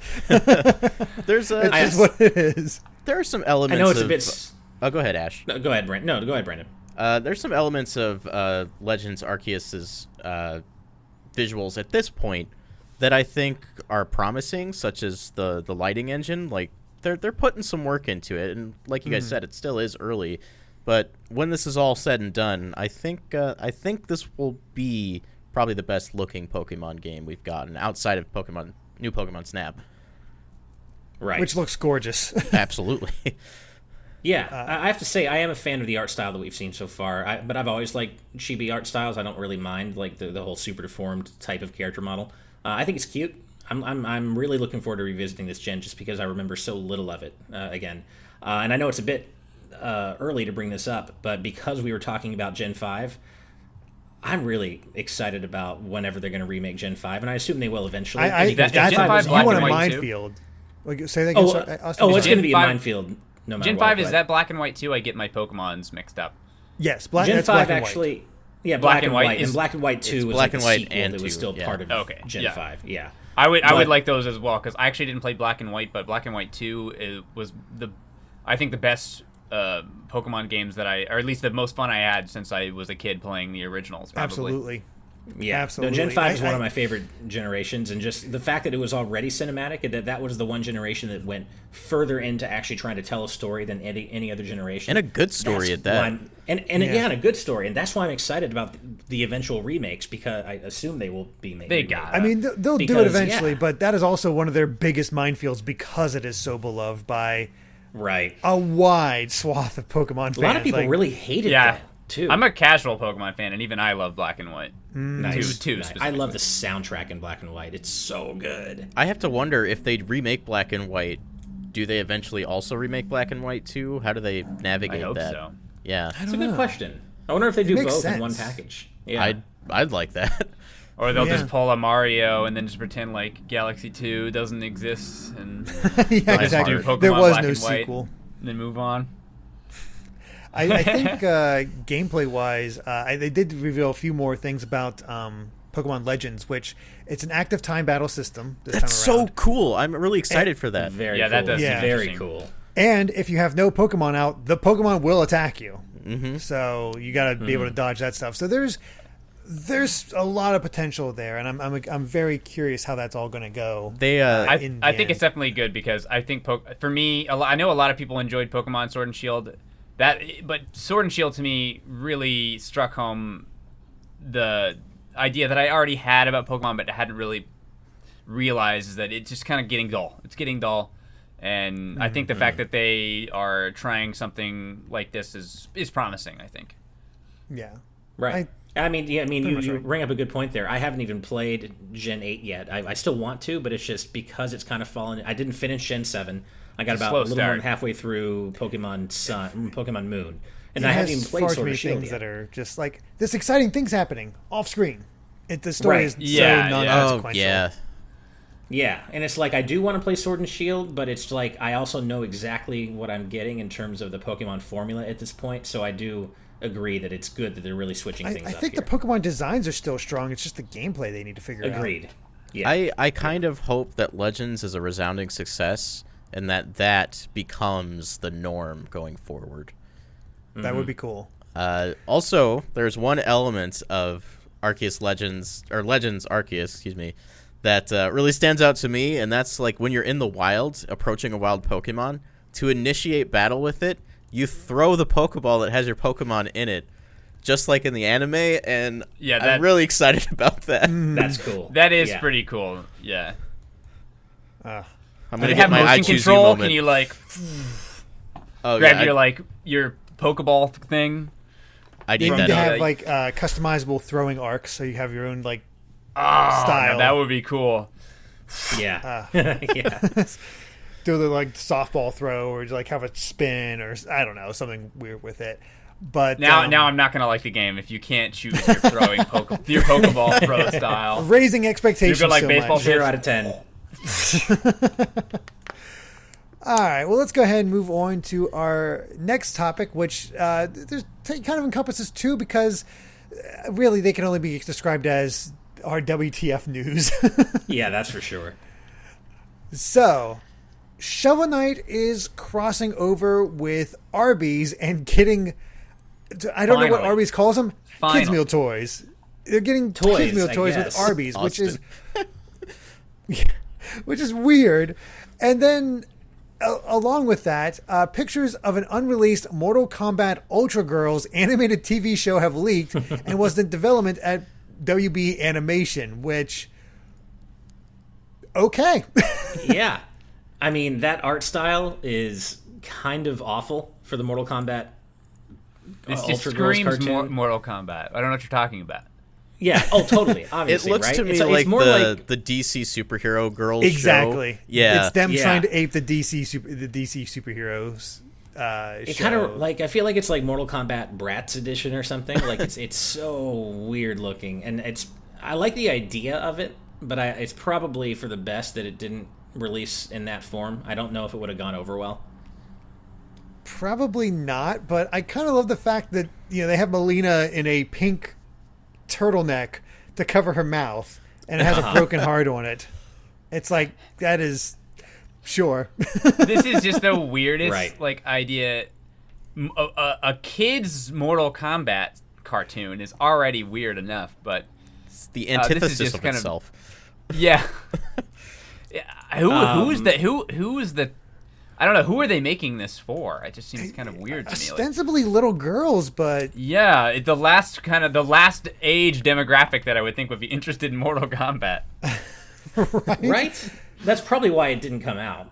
There's it's just what it is. There are some elements. I know it's a bit. Oh, go ahead, Ash. No, go ahead, Brandon. No, go ahead, Brandon. There's some elements of Legends Arceus's visuals at this point that I think are promising, such as the lighting engine. Like they're putting some work into it, and like you guys said, it still is early. But when this is all said and done, I think this will be probably the best looking Pokemon game we've gotten outside of new Pokemon Snap. Right, which looks gorgeous. Absolutely. Yeah, I have to say I am a fan of the art style that we've seen so far. But I've always liked chibi art styles. I don't really mind like the whole super deformed type of character model. I think it's cute. I'm really looking forward to revisiting this gen just because I remember so little of it again. And I know it's a bit early to bring this up, but because we were talking about Gen 5, I'm really excited about whenever they're going to remake Gen 5, and I assume they will eventually. Gen 5 you Black want and a White minefield. Like, say that again. It's going to be a minefield. No matter Gen what, 5 is that Black and White 2? I get my Pokemons mixed up. Yes, Gen 5 and actually. White. Yeah, Black and White and Black and White 2 was Black like and White sequel and that was 2, still part of Gen 5. Yeah. I would like those as well because I actually didn't play Black and White, but Black and White 2 was I think the best Pokemon games that or at least the most fun I had since I was a kid playing the originals. Probably. Absolutely. Yeah, absolutely. No, Gen 5 is one of my favorite generations, and just the fact that it was already cinematic, that was the one generation that went further into actually trying to tell a story than any other generation. And a good story at that. And a good story, and that's why I'm excited about the eventual remakes, because I assume they will be made. They got it. I mean, they'll do it eventually, but that is also one of their biggest minefields because it is so beloved by a wide swath of Pokemon fans. A lot of people really hated that. Too. I'm a casual Pokemon fan, and even I love Black and White. Nice. Two I love the soundtrack in Black and White. It's so good. I have to wonder if they remake Black and White, do they eventually also remake Black and White too? How do they navigate I hope that? So. Yeah, that's a good question. I wonder if they do both in one package. Yeah, I'd like that. Or they'll just pull a Mario and then just pretend like Galaxy 2 doesn't exist, and exactly. do Pokemon There was Black no and White, sequel. And then move on. I think gameplay-wise, they did reveal a few more things about Pokemon Legends, which it's an active time battle system this That's time around. so cool. I'm really excited for that. Very Yeah, cool. that does seem very interesting. cool. And if you have no Pokemon out, the Pokemon will attack you. Mm-hmm. So you got to be able to dodge that stuff. So there's a lot of potential there, and I'm very curious how that's all going to go. They I in the think end. it's definitely good because I think for me, I know a lot of people enjoyed Pokemon Sword and Shield. But Sword and Shield to me really struck home the idea that I already had about Pokemon, but I hadn't really realized is that it's just kind of getting dull. It's getting dull, and I think the fact that they are trying something like this is promising. I think. Yeah. Right. You right. bring up a good point there. I haven't even played Gen 8 yet. I still want to, but it's just because it's kind of fallen. I didn't finish Gen 7. I got It's a about slow a little more start. than halfway through Pokemon Moon. And It I has haven't even far played too Sword many and Shield things yet. that are just like this exciting things happening off screen. The story Right. is Yeah, so yeah. non-consequential. Oh yeah. Yeah, and it's like I do want to play Sword and Shield, but it's like I also know exactly what I'm getting in terms of the Pokemon formula at this point, so I do agree that it's good that they're really switching I things up think here. the Pokemon designs are still strong. It's just the gameplay they need to figure out. Agreed. Yeah. I kind of hope that Legends is a resounding success and that becomes the norm going forward. That would be cool. Also, there's one element of Legends Arceus, excuse me, that really stands out to me, and that's like when you're in the wild, approaching a wild Pokemon, to initiate battle with it, you throw the Pokeball that has your Pokemon in it, just like in the anime, and I'm really excited about that. That's cool. That is Yeah. pretty cool. Yeah. I'm Do gonna they get have my I motion choose you control? moment. Can you like grab your Pokeball thing? I You need need that. to out. have like customizable throwing arcs, so you have your own like Oh, style. no, that would be cool. Yeah. Yeah. do the like softball throw, or like have a spin, or I don't know, something weird with it. But Now I'm not gonna like the game if you can't choose your throwing your Pokeball throw style. raising You expectations go like so baseball much. 0 out of 10. All right, well, let's go ahead and move on to our next topic, which kind of encompasses two, because really they can only be described as our WTF news. Yeah, that's for sure. So, Shovel Knight is crossing over with Arby's and getting, I don't know what Finally. Arby's calls them, kids Finally. meal toys. They're getting Toys, kids meal I toys with guess. Arby's, Austin. which is weird. And then, along with that, pictures of an unreleased Mortal Kombat Ultra Girls animated TV show have leaked and was in development at WB Animation, which, okay. Yeah. I mean, that art style is kind of awful for the Mortal Kombat This just Ultra Girls screams cartoon. Mortal Kombat. I don't know what you're talking about. Yeah. Oh, totally. It Obviously, looks right? to me it's like more the DC superhero girls Exactly. show. Yeah. It's them Yeah. trying to ape the DC superheroes It show. kind of like I feel like it's like Mortal Kombat Bratz edition or something. Like it's so weird looking, and I like the idea of it, but it's probably for the best that it didn't release in that form. I don't know if it would have gone over well. Probably not, but I kind of love the fact that they have Melina in a pink turtleneck to cover her mouth, and it has a broken heart on it. It's like, that is sure. This is just the weirdest Right. like idea. A kid's Mortal Kombat cartoon is already weird enough, but It's the this is antithesis just of kind of- itself. yeah. Who is the I don't know, who are they making this for? It just seems kind of weird to me. Like, Ostensibly little girls, but yeah, the last age demographic that I would think would be interested in Mortal Kombat. Right? That's probably why it didn't come out.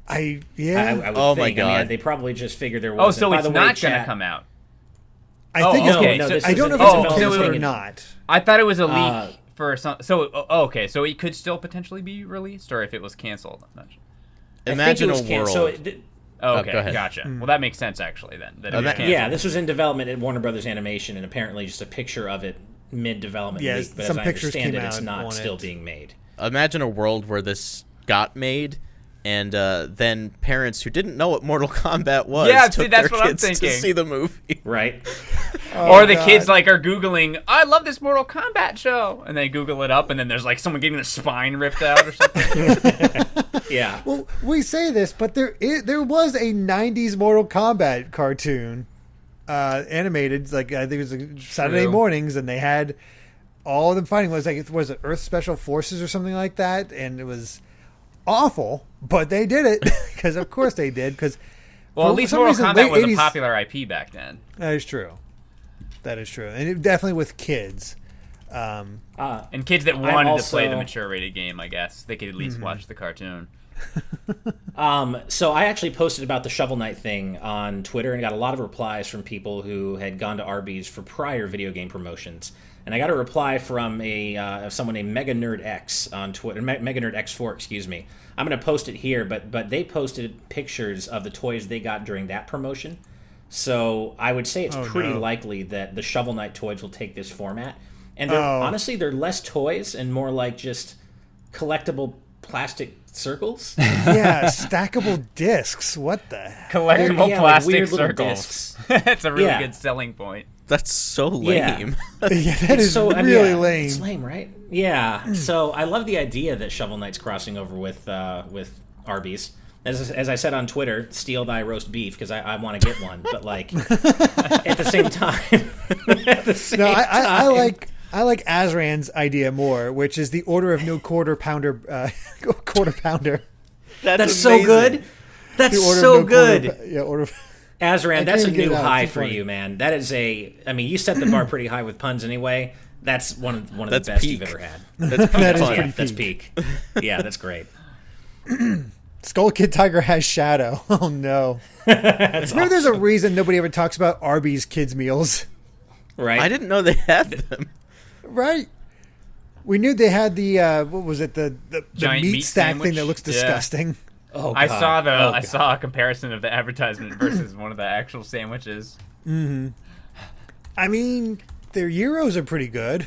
I I would Oh my think. I mean, God. they probably just figured there Oh, wasn't. so By it's the way, not going to chat- come out. I think okay, it's so- this I don't know is if it's a canceled development or thing. not. I thought it was a leak Uh, for some. So okay, so it could still potentially be released, or if it was canceled. I'm not sure. Imagine I a think it was world. So it, Oh, okay, go ahead. gotcha. Well, that makes sense actually then. That it was Yeah. canceled. yeah, this was in development at Warner Brothers Animation, and apparently just a picture of it mid-development Yes, leaked. But some as I pictures understand came it, it's out not on still it. being made. Imagine a world where this got made, and then parents who didn't know what Mortal Kombat was took that's their what I'm kids to thinking. see the movie. Right. Or the kids like are Googling, I love this Mortal Kombat show, and they Google it up, and then there's like someone getting the spine ripped out or something. Yeah. Well, we say this, but there was a '90s Mortal Kombat cartoon, animated. Like I think it was like Saturday mornings, and they had all of them fighting. Was it Earth Special Forces or something like that? And it was awful, but they did it because of course they did. Because well, at least Mortal Kombat was a popular IP back then. That is true. That is true, and it, definitely with kids. And kids that wanted to play the mature rated game, I guess they could at least watch the cartoon. So I actually posted about the Shovel Knight thing on Twitter and got a lot of replies from people who had gone to Arby's for prior video game promotions. And I got a reply from someone named Mega Nerd X on Twitter, Mega Nerd X4, excuse me. I'm going to post it here, but they posted pictures of the toys they got during that promotion. So I would say it's pretty likely that the Shovel Knight toys will take this format. And honestly, they're less toys and more like just collectible plastic circles. Yeah, stackable discs. What the heck? Collectible plastic like circles. That's a really good selling point. That's so lame. Yeah, that is so, really lame. It's lame, right? Yeah. So I love the idea that Shovel Knight's crossing over with Arby's. As I said on Twitter, steal thy roast beef because I want to get one. But like at the same time, I like Azran's idea more, which is the order of no quarter pounder. That's so good. That's so good. Order. Azran, that's a new high for you, man. That is you set the bar pretty high with puns anyway. That's one of the best you've ever had. That's peak. Yeah, that's great. Skull Kid Tiger has Shadow. Oh no. Maybe there's a reason nobody ever talks about Arby's kids meals. Right. I didn't know they had them. Right. We knew they had the what was it, the meat stack sandwich? thing that looks disgusting. Oh, God. I saw a comparison of the advertisement versus one of the actual sandwiches. Mm-hmm. I mean, their gyros are pretty good.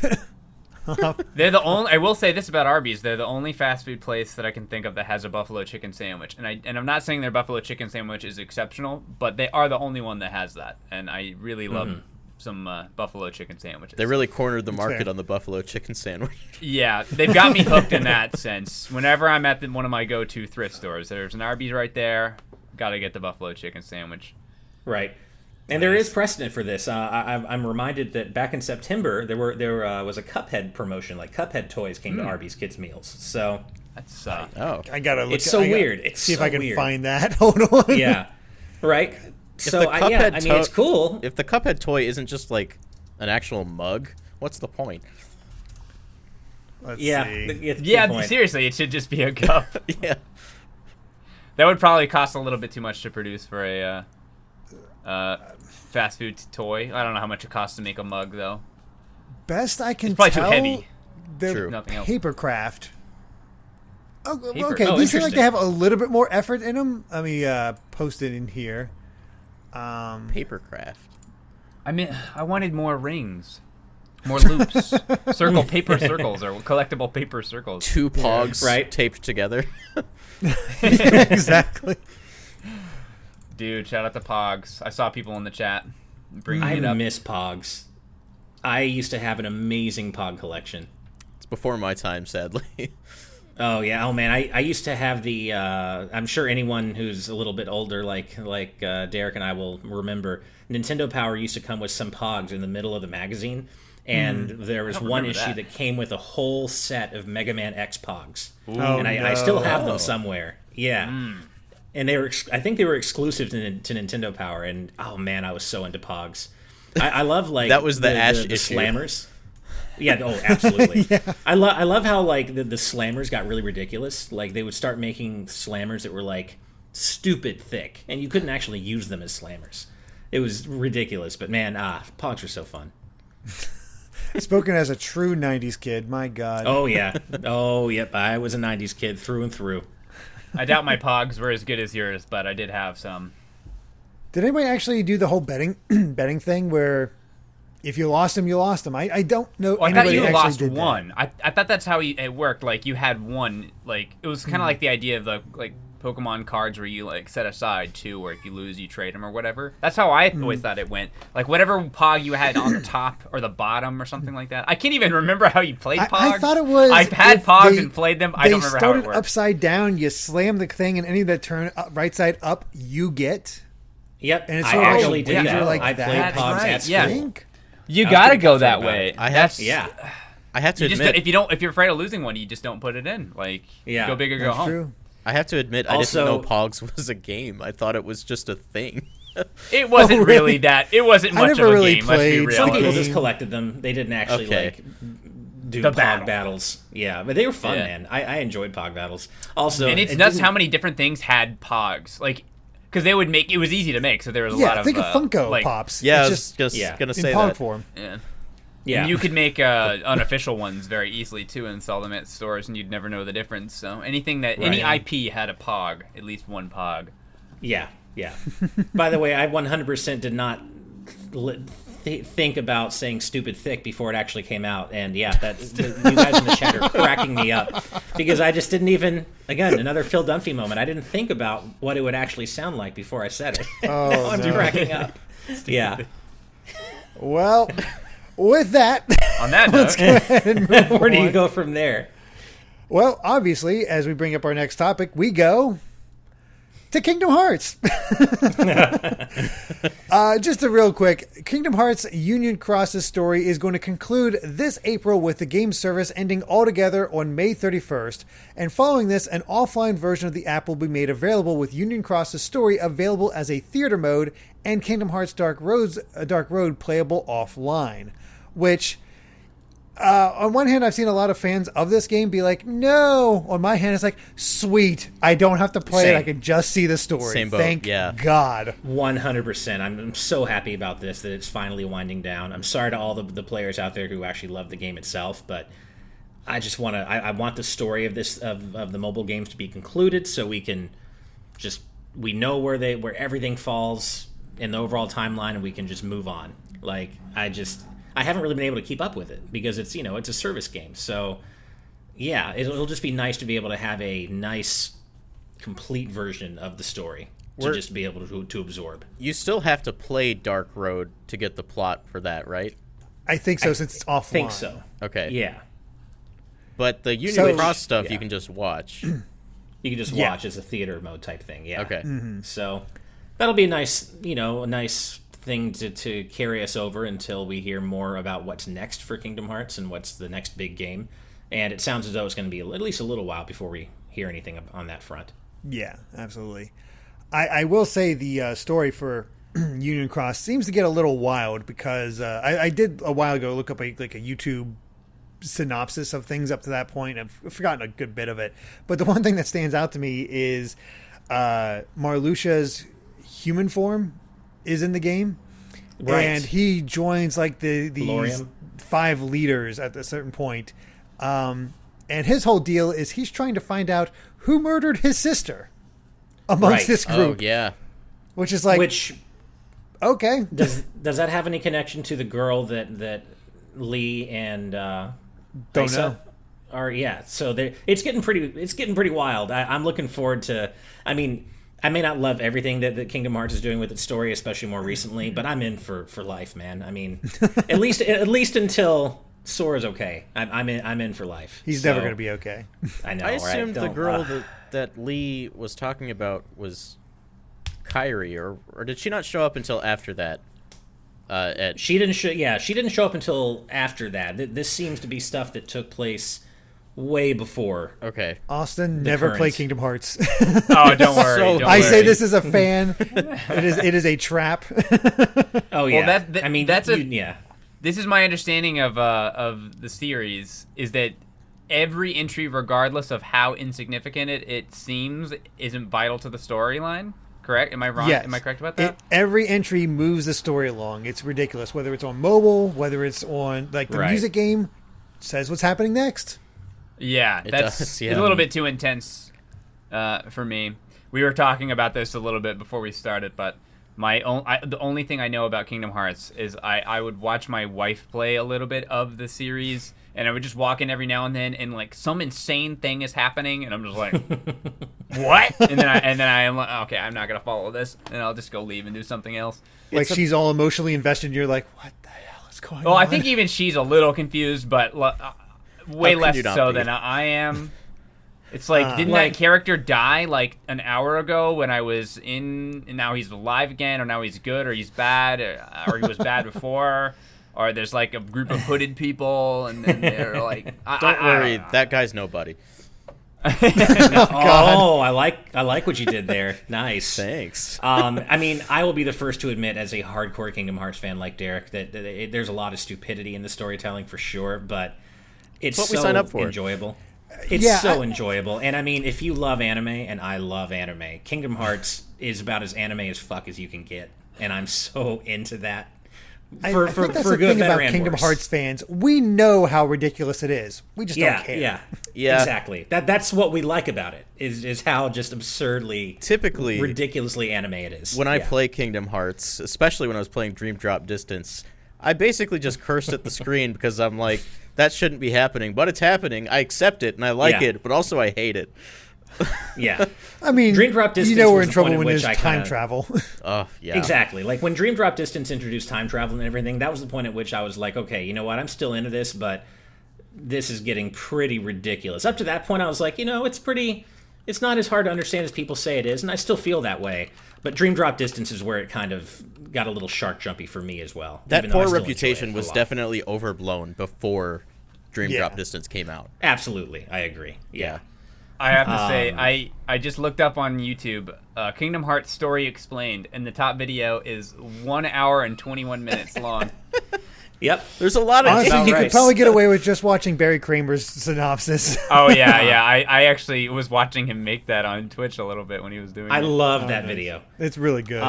They're the only. I will say this about Arby's: they're the only fast food place that I can think of that has a buffalo chicken sandwich. And I'm not saying their buffalo chicken sandwich is exceptional, but they are the only one that has that. And I really love some buffalo chicken sandwiches. They really cornered the market on the buffalo chicken sandwich. Yeah, they've got me hooked in that sense. Whenever I'm at one of my go-to thrift stores, there's an Arby's right there. Got to get the buffalo chicken sandwich. Right. And there is precedent for this. I'm reminded that back in September there was a Cuphead promotion. Like Cuphead toys came to Arby's Kids Meals. So that's I gotta look. It's so weird. It's see so if I can weird. find that. Hold on. Yeah. Right. So it's cool. If the Cuphead toy isn't just like an actual mug, what's the point? Let's see. Seriously, it should just be a cup. Yeah. That would probably cost a little bit too much to produce for a fast food toy. I don't know how much it costs to make a mug, though. Best I can it's probably tell, too heavy. They're Nothing else. Papercraft. Oh, Paper. okay. These seem like they have a little bit more effort in them. Let me post it in here. Papercraft. I mean, I wanted more rings. More loops. Paper circles, or collectible paper circles. 2 pogs taped together. Exactly. Dude, shout out to Pogs. I saw people in the chat bringing it up. I miss Pogs. I used to have an amazing Pog collection. It's before my time, sadly. Oh yeah, oh man, I used to have the. I'm sure anyone who's a little bit older, like Derek and I, will remember. Nintendo Power used to come with some Pogs in the middle of the magazine, and there was one issue that came with a whole set of Mega Man X Pogs, and I still have them somewhere. Yeah, and they were. I think they were exclusive to Nintendo Power, and oh man, I was so into Pogs. I love like that was the Ash the issue. Slammers. Yeah, oh, absolutely. Yeah. I love how like the slammers got really ridiculous. Like they would start making slammers that were like stupid thick, and you couldn't actually use them as slammers. It was ridiculous, but man, Pogs are so fun. Spoken as a true '90s kid, my God. Oh yeah, oh yep. I was a '90s kid through and through. I doubt my Pogs were as good as yours, but I did have some. Did anybody actually do the whole betting thing where? If you lost them, you lost them. I don't know. Well, I thought you lost did one. I thought that's how it worked. Like you had one. Like it was kind of like the idea of the like Pokemon cards where you like set aside 2, or if you lose, you trade them or whatever. That's how I always thought it went. Like whatever Pog you had on the top or the bottom or something like that. I can't even remember how you played Pogs. I thought it was. I've had Pogs and played them. I don't remember how it started worked. upside down. You slam the thing, and any that turn right side up, you get. Yep, And it's I sort of actually did that. like I that. played That's Pogs right, at school. yeah. I You was gotta pretty go confident that about way. it. I have to You just, admit, if you're afraid of losing one, you just don't put it in. Like, Yeah, go big or go That's home. true. I have to admit, I Also- didn't know Pogs was a game. I thought it was just a thing. It wasn't really? really that. It wasn't I much never of a really game. Let's be played real. Some people game. just collected them. They didn't actually Okay. like do The Pog battle. battles. Yeah, but they were fun, Yeah. man. I enjoyed Pog battles. Also, And it's it nuts didn't- how many different things had Pogs. Like, because they would make it was easy to make, so there was a Yeah, lot of think of Funko like, Pops. Yeah, I It's was just just yeah, gonna in say Pog that. form. Yeah. Yeah, And you could make unofficial ones very easily too, and sell them at stores, and you'd never know the difference. So anything that any Right. IP had a Pog, at least one Pog. yeah. By the way, I 100% did not think about saying "stupid thick" before it actually came out, and yeah, you guys in the chat are cracking me up because I just didn't even. Again, another Phil Dunphy moment. I didn't think about what it would actually sound like before I said it. Oh, Now I'm no. cracking up. Yeah. Well, with that, On that let's note, go ahead and move Where do you on. go from there? Well, obviously, as we bring up our next topic, we go to Kingdom Hearts. Just a real quick, Kingdom Hearts Union Cross's story is going to conclude this April with the game service ending altogether on May 31st. And following this, an offline version of the app will be made available with Union Cross's story available as a theater mode and Kingdom Hearts Dark Road playable offline. Which... on one hand, I've seen a lot of fans of this game be like, no. On my hand, it's like, sweet. I don't have to play it. Same. I can just see the story. Same boat, Thank yeah. God. 100%. I'm so happy about this, that it's finally winding down. I'm sorry to all the players out there who actually love the game itself, but I just want to. I want the story of this of the mobile games to be concluded, so we can we know where everything falls in the overall timeline, and we can just move on. Like I haven't really been able to keep up with it because it's it's a service game. So yeah, it'll just be nice to be able to have a nice, complete version of the story to just be able to absorb. You still have to play Dark Road to get the plot for that, right? I think so, since it's offline. I think so. Okay. Yeah, But the Union So- Cross stuff yeah. you can just watch. you can just Yeah. watch as a theater mode type thing. Yeah. Okay. So that'll be a nice, a nice thing to carry us over until we hear more about what's next for Kingdom Hearts and what's the next big game. And it sounds as though it's going to be at least a little while before we hear anything on that front. Yeah, absolutely. I will say the story for Union Cross seems to get a little wild because I did a while ago look up a YouTube synopsis of things up to that point. I've forgotten a good bit of it. But the one thing that stands out to me is Marluxia's human form is in the game. Right. And he joins like these Lorium. 5 leaders at a certain point. And his whole deal is he's trying to find out who murdered his sister amongst Right. this group. Oh, yeah. Which is like, Which okay. does that have any connection to the girl that Lee and Don't Isa know. are? Yeah, so it's getting pretty wild. I'm looking forward to. I mean, I may not love everything that Kingdom Hearts is doing with its story, especially more recently, but I'm in for life, man. I mean, at least until Sora's okay, I'm in for life. He's So, never going to be okay. I know. I right? assumed the Don't- girl that Lee was talking about was Kyrie, or did she not show up until after that? She didn't show. Yeah, she didn't show up until after that. This seems to be stuff that took place way before. Okay. Austin, never current. play Kingdom Hearts. Oh, don't worry. So- don't I worry. say this as a fan. It is a trap. Oh yeah. that- I mean, that's a- yeah. This is my understanding of the series is that every entry, regardless of how insignificant it seems, isn't vital to the storyline. Correct? Am I wrong? Yes. Am I correct about that? Every entry moves the story along. It's ridiculous. Whether it's on mobile, whether it's on like the Right. music game, says what's happening next. Yeah, It that's does, yeah. it's a little bit too intense for me. We were talking about this a little bit before we started, but the only thing I know about Kingdom Hearts is I would watch my wife play a little bit of the series and I would just walk in every now and then, and like some insane thing is happening, and I'm just like, what? And then I am like, okay, I'm not gonna follow this, and I'll just go leave and do something else. Like she's all emotionally invested, and you're like, what the hell is going on? Well, I think even she's a little confused, but way less so be? than I am. It's like, didn't that character die like an hour ago when I was in, and now he's alive again, or now he's good, or he's bad, or he was bad before, or there's like a group of hooded people, and then they're like, Don't worry, that guy's nobody. Oh, I like what you did there. Nice. Thanks. I mean, I will be the first to admit, as a hardcore Kingdom Hearts fan like Derek, that there's a lot of stupidity in the storytelling for sure, but it's what we so sign up for. enjoyable. It's enjoyable. And I mean, if you love anime, and I love anime, Kingdom Hearts is about as anime as fuck as you can get. And I'm so into that. I think that's the thing about Kingdom Hearts fans. We know how ridiculous it is. We just don't care. Yeah, exactly. That's what we like about it, is how just absurdly, typically, ridiculously anime it is. When I play Kingdom Hearts, especially when I was playing Dream Drop Distance, I basically just cursed at the screen because I'm like, that shouldn't be happening, but it's happening. I accept it, and I like it, but also I hate it. Yeah. I mean, Dream Drop Distance, we're in trouble when there's time travel. Yeah. Exactly. Like, when Dream Drop Distance introduced time travel and everything, that was the point at which I was like, okay, you know what, I'm still into this, but this is getting pretty ridiculous. Up to that point, I was like, it's not as hard to understand as people say it is, and I still feel that way. But Dream Drop Distance is where it kind of got a little shark jumpy for me as well. That poor reputation was definitely overblown before Dream Drop Distance came out. Absolutely. I agree. Yeah. I have to say, I just looked up on YouTube, Kingdom Hearts Story Explained, and the top video is 1 hour and 21 minutes long. Yep. There's a lot of... Honestly, you could probably get away with just watching Barry Kramer's synopsis. Oh, yeah. I actually was watching him make that on Twitch a little bit when he was doing it. I love that video. It's really good.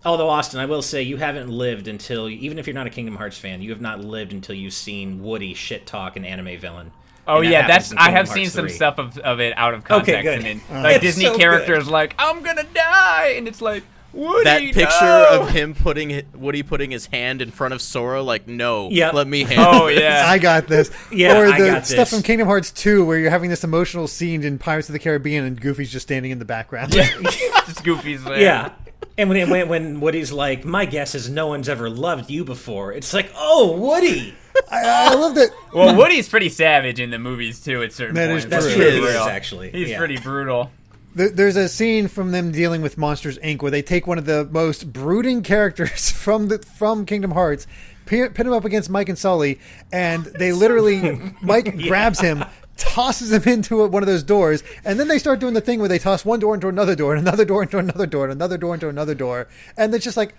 Although, Austin, I will say, you haven't lived until... Even if you're not a Kingdom Hearts fan, you have not lived until you've seen Woody shit-talk an anime villain. Oh, yeah, I have seen some stuff of it out of context. Okay, good. And like Disney so characters like, I'm gonna die! And it's like, Woody, that picture of him Woody putting his hand in front of Sora, like, no, let me handle this. Yeah. I got this. Yeah, or I the got stuff this. from Kingdom Hearts 2 where you're having this emotional scene in Pirates of the Caribbean and Goofy's just standing in the background. Yeah, just Goofy's there. Yeah. And when Woody's like, my guess is no one's ever loved you before, it's like, oh, Woody! I love that. Well, Woody's pretty savage in the movies, too, at certain points. That's true. true. Pretty He is, real. actually. He's pretty brutal. There's a scene from them dealing with Monsters, Inc. where they take one of the most brooding characters from Kingdom Hearts, pin him up against Mike and Sully, and they literally, Mike grabs him, tosses him into one of those doors, and then they start doing the thing where they toss one door into another door, and another door into another door, and another door into another door, and it's just like,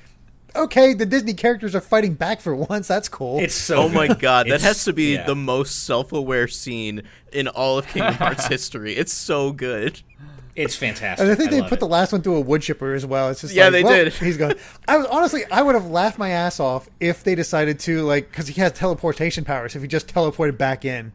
okay, the Disney characters are fighting back for once. That's cool. It's so Oh my god, that has to be yeah. the most self-aware scene in all of Kingdom Hearts history. It's so good. It's fantastic. And I think they love put it. the last one through a wood chipper as well. It's just Yeah, like, they well, did. He's gone. I would have laughed my ass off if they decided to, like, because he has teleportation powers. If he just teleported back in,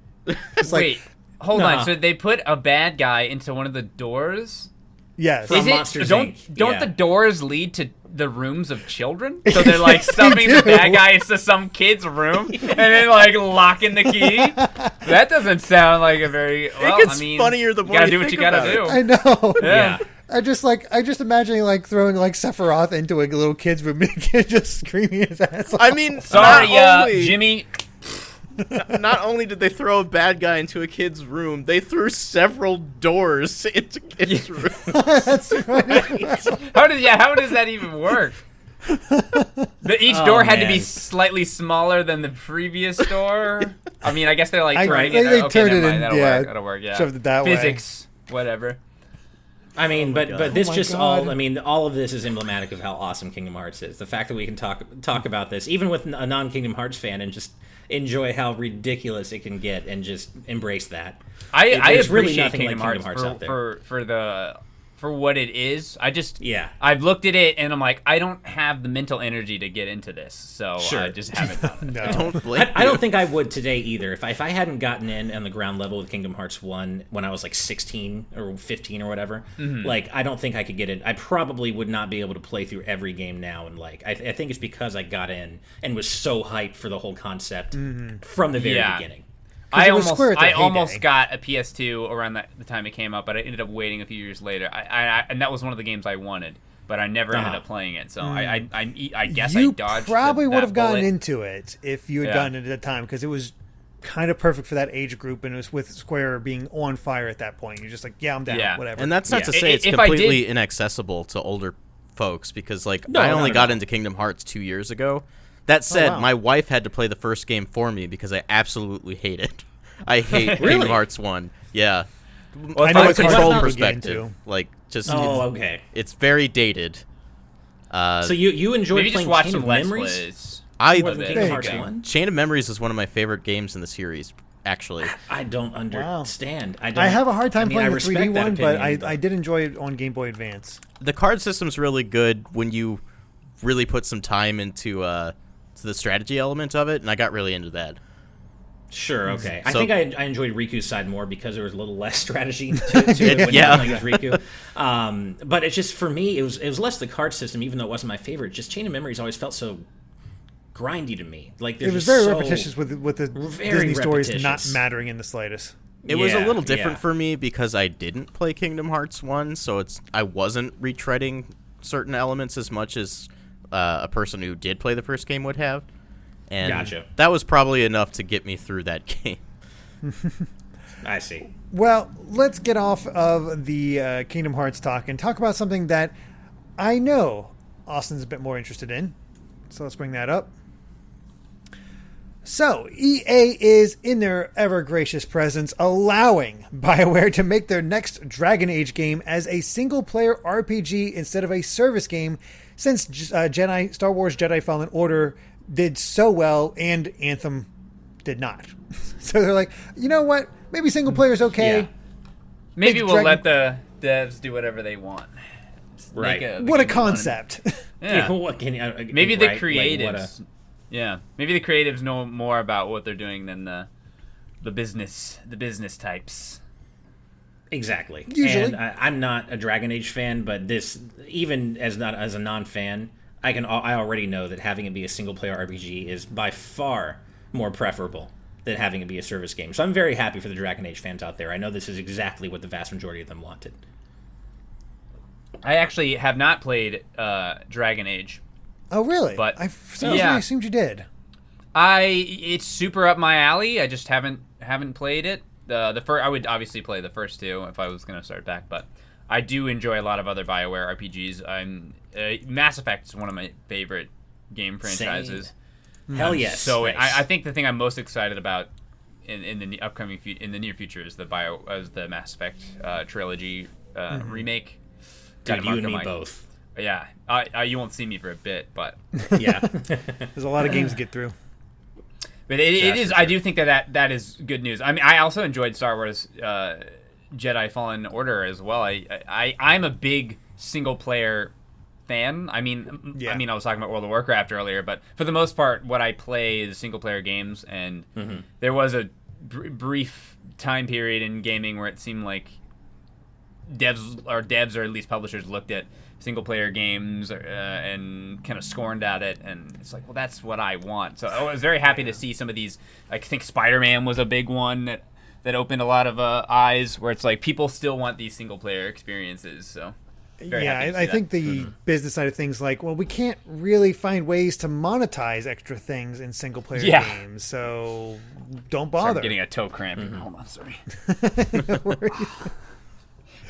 it's like, Wait, hold Nah. on. So they put a bad guy into one of the doors? yes, From Is it? Monsters, Don't Inc. the Yeah. doors lead to the rooms of children? So they're like stuffing the bad guy into some kid's room and then like locking the key. That doesn't sound like a very. Well, it gets I mean, funnier the you more gotta you do what think you gotta about do. I know. Yeah. I just imagine like throwing like Sephiroth into a little kid's room and the kid just screaming his ass off. I mean, Sorry, not only, Jimmy. not only did they throw a bad guy into a kid's room, they threw several doors into kids' rooms. That's right. How does that even work? Each door had to be man. slightly smaller than the previous door. I mean, I guess they're like turning they it. Okay, turned never it mind. in, That'll yeah, work. That'll work. Yeah. shoved it that way. Physics, whatever. I mean, but this Oh my just God. all of this is emblematic of how awesome Kingdom Hearts is. The fact that we can talk about this, even with a non-Kingdom Hearts fan, and just enjoy how ridiculous it can get, and just embrace that. I There's really appreciate nothing like Kingdom Hearts, Kingdom Hearts out there. for what it is. Yeah. I've looked at it and I'm like, I don't have the mental energy to get into this, so Sure. I just haven't done it. No. Don't blame I don't think I would today either. If I hadn't gotten in on the ground level with Kingdom Hearts 1 when I was like 16 or 15 or whatever, like, I don't think I could get it. I probably would not be able to play through every game now. And like, I think it's because I got in and was so hyped for the whole concept from the very beginning. I it was Square at their almost heyday. got a PS2 around the time it came out, but I ended up waiting a few years later. And that was one of the games I wanted, but I never ended up playing it. So I guess You I dodged. probably would have gotten bullet. into it if you had gotten it at the time, because it was kind of perfect for that age group, and it was with Square being on fire at that point. You're just like, yeah, I'm down, Yeah. whatever. And that's not to say it's If I completely did- inaccessible to older folks, because like No, I not only at got all. into Kingdom Hearts 2 years ago. That said, wow. my wife had to play the first game for me because I absolutely hate it. I hate Really? Kingdom Hearts 1. Yeah. Well, I know From a it's hard control to get perspective, into. like just Oh, okay. it's very dated. So you enjoyed Maybe playing just watch Chain some of Let's Memories? Plays. I More than There Kingdom you Hearts go. 1? Chain of Memories is one of my favorite games in the series. Actually, I don't understand. I have a hard time I mean, I playing the respect 3D that one, but opinion, I did enjoy it on Game Boy Advance. the card system's really good when you really put some time into to the strategy element of it, and I got really into that. Sure, okay. I So- think I enjoyed Riku's side more because there was a little less strategy to it when Yeah. you were playing as Riku. But it's just, for me, it was less the card system, even though it wasn't my favorite. Just Chain of Memories always felt so grindy to me. Like It was there's very so- repetitious with the very Disney stories not repetitious. mattering in the slightest. It was a Yeah, little different yeah. for me because I didn't play Kingdom Hearts 1, so I wasn't retreading certain elements as much as a person who did play the first game would have. And Gotcha. that was probably enough to get me through that game. I see. Well, let's get off of the Kingdom Hearts talk and talk about something that I know Austin's a bit more interested in. So let's bring that up. So, EA is, in their ever gracious presence, allowing BioWare to make their next Dragon Age game as a single-player RPG instead of a service game, since Star Wars Jedi Fallen Order did so well and Anthem did not. So they're like, you know what? Maybe single player is okay. Yeah. Maybe Make we'll Dragon- let the devs do whatever they want. Just Right. make the What a game they want. concept. Yeah. What can you, Maybe the right, creatives. Yeah. Maybe the creatives know more about what they're doing than the business types. Exactly. Usually. And I'm not a Dragon Age fan, but this, even as a non-fan, I already know that having it be a single-player RPG is by far more preferable than having it be a service game. So I'm very happy for the Dragon Age fans out there. I know this is exactly what the vast majority of them wanted. I actually have not played Dragon Age. Oh, really? But- I for some reason Yeah. I assumed you did. It's super up my alley. I just haven't played it. The first, I would obviously play the first two if I was going to start back, but I do enjoy a lot of other BioWare RPGs. Mass Effect is one of my favorite game franchises. Hell yes. So Nice. I think the thing I'm most excited about in the upcoming in the near future is the Mass Effect trilogy remake. Gotta Dude, you mark and on me my- both. Yeah, you won't see me for a bit, but Yeah. There's a lot of games to get through. but it That's is. for I sure. do think that is good news. I mean, I also enjoyed Star Wars Jedi Fallen Order as well. I'm a big single player fan. I mean, Yeah. I was talking about World of Warcraft earlier, but for the most part, what I play is single player games. And there was a brief time period in gaming where it seemed like devs or at least publishers looked at single player games and kind of scorned at it, and it's like, well, that's what I want. So I was very happy to see some of these. I think Spider-Man was a big one that opened a lot of eyes, where it's like people still want these single player experiences. So very Yeah, happy to I see think that. the business side of things, like, well, we can't really find ways to monetize extra things in single player Yeah. games, so don't Sorry, I'm bother. getting a toe cramp. Hold on, sorry.